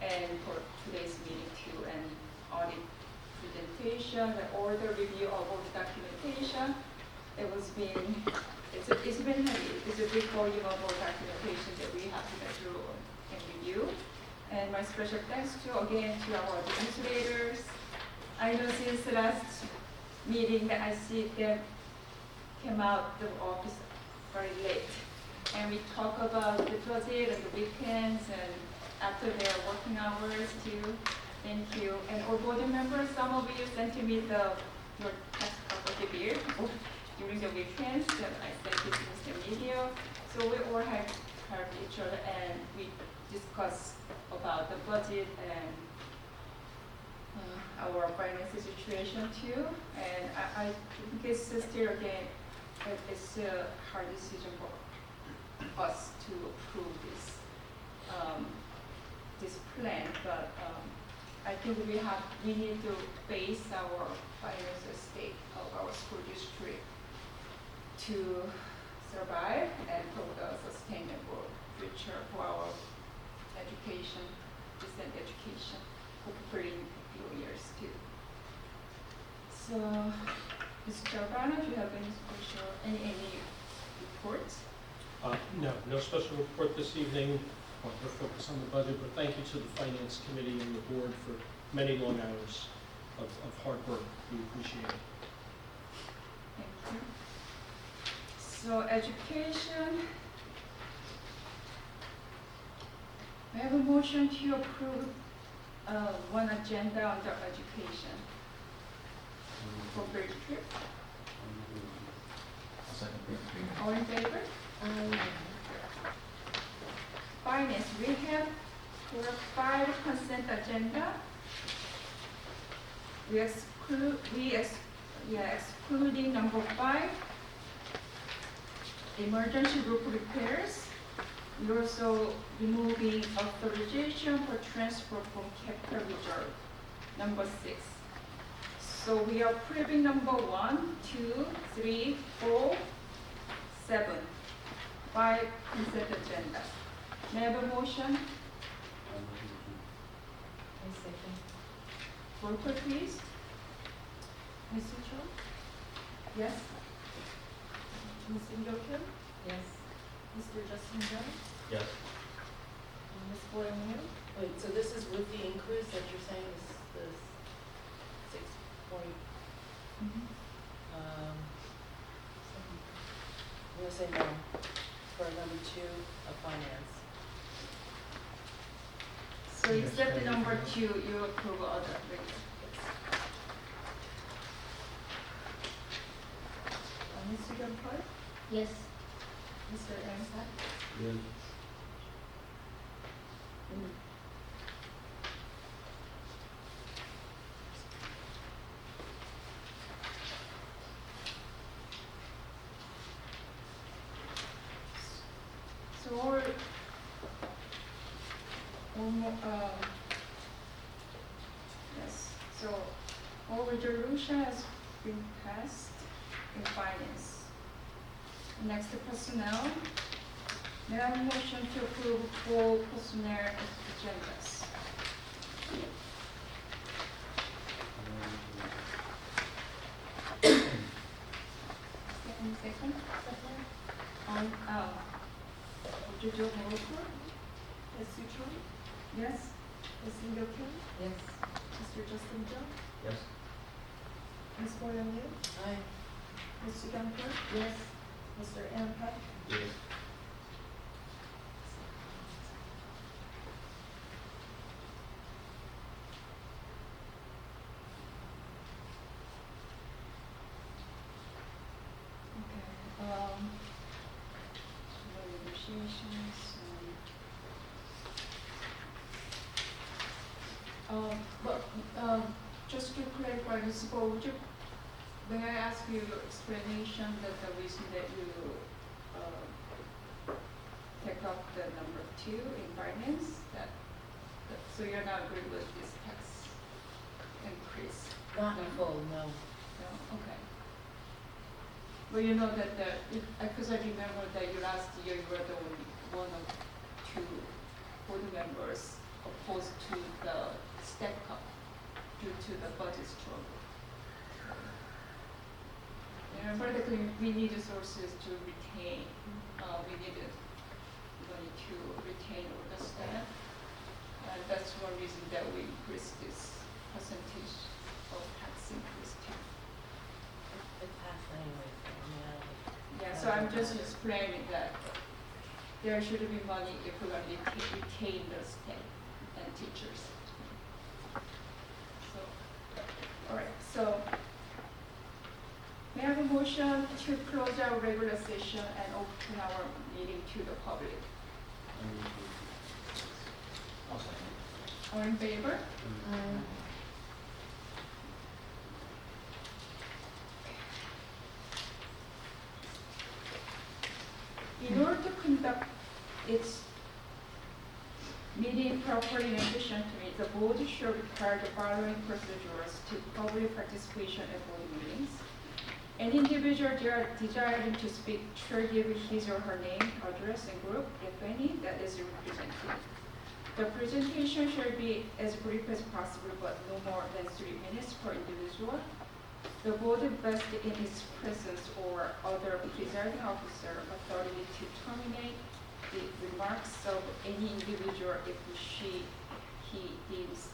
and for today's meeting too, and audit presentation and all the review of all the documentation. It's been heavy. It's a big volume of all documentation that we have to go through and review. And my special thanks to again to our administrators. I know since the last meeting that I see them came out the office very late. And we talk about the budget and the weekends and after their working hours too. Thank you. And all board members, some of you sent to me your tax property bill during the weekends that I sent it to Mr. Media. So we all have helped each other and we discuss about the budget and our financial situation too. And I think it's still again, it's a hard decision for us to approve this plan, but I think we need to base our financial state of our school district to survive and for the sustainable future for our education, decent education, hopefully in a few years too. So, Mr. Urbano, do you have any special, any reports? No special report this evening. We're focused on the budget, but thank you to the Finance Committee and the Board for many long hours of hard work. We appreciate it. Thank you. So education. I have a motion to approve one agenda under education for field trip. All in favor? Finance, we have 5 consent agenda. Excluding number 5, emergency roof repairs. We're also removing authorization for transfer from capital reserve, number 6. So we are approving number 1, 2, 3, 4, 7, 5 consent agenda. May I have a motion? Roll call, please. Ms. Cho? Yes? Ms. Kim? Yes. Mr. Justin Jones? Yes. Ms. Boyle Moore? Wait, so this is with the increase that you're saying is the 6 point, I'm gonna say no for number 2 of finance. So except the number 2, you approve other rates. Mr. Gilpert? Yes. Mr. Ansat? Yes. Yes, so all resolution has been passed in finance. Next, personnel. May I have a motion to approve all personnel agendas? Second? Would you do a roll call? Ms. Sutron, Yes? Ms. Linda Kim, Yes. Mr. Justin Jung, Yes. Ms. Boyan Liu, Aye. Ms. Sugan Park, Yes. Mr. Aaron Peck, Yes. Okay, no negotiations, but, just to clarify, Ms. Bo, would you, may I ask you your explanation that the reason that you, take up the number 2 in finance, so you're not agree with this tax increase? Not in full, no. No, okay. Well, you know that because I remember that you last year you were the one of 2 board members opposed to the step up due to the budget struggle. And particularly, we need resources to retain, we needed money to retain all the staff. And that's one reason that we increased this percentage of tax increase too. It passed anyway, so I mean, I don't think. Yeah, so I'm just explaining that there should be money if we're going to retain the staff and teachers. So, all right, so may I have a motion to close our regular session and open our meeting to the public? I'll second. All in favor? In order to conduct its meeting properly and efficiently, the board should require the following procedures to public participation at board meetings. An individual desiring to speak should give his or her name, address, and group, if any, that is represented. The presentation should be as brief as possible, but no more than 3 minutes per individual. The board vests in its presence or other presiding officer authority to terminate the remarks of any individual if he deems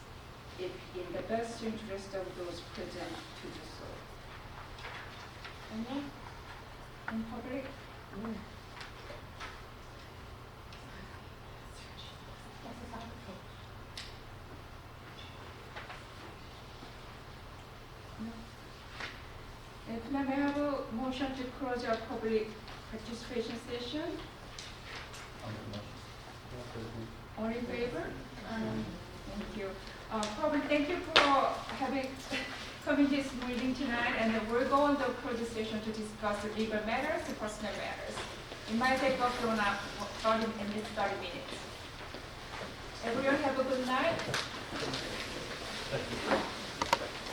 it in the best interest of those present to do so. Any? In public? No. If not, may I have a motion to close our public participation session? I'll make a motion. All in favor? Thank you. Probably thank you for having coming this meeting tonight, and we're going to close the session to discuss the legal matters and personal matters. It might take up to 30 minutes. Everyone have a good night.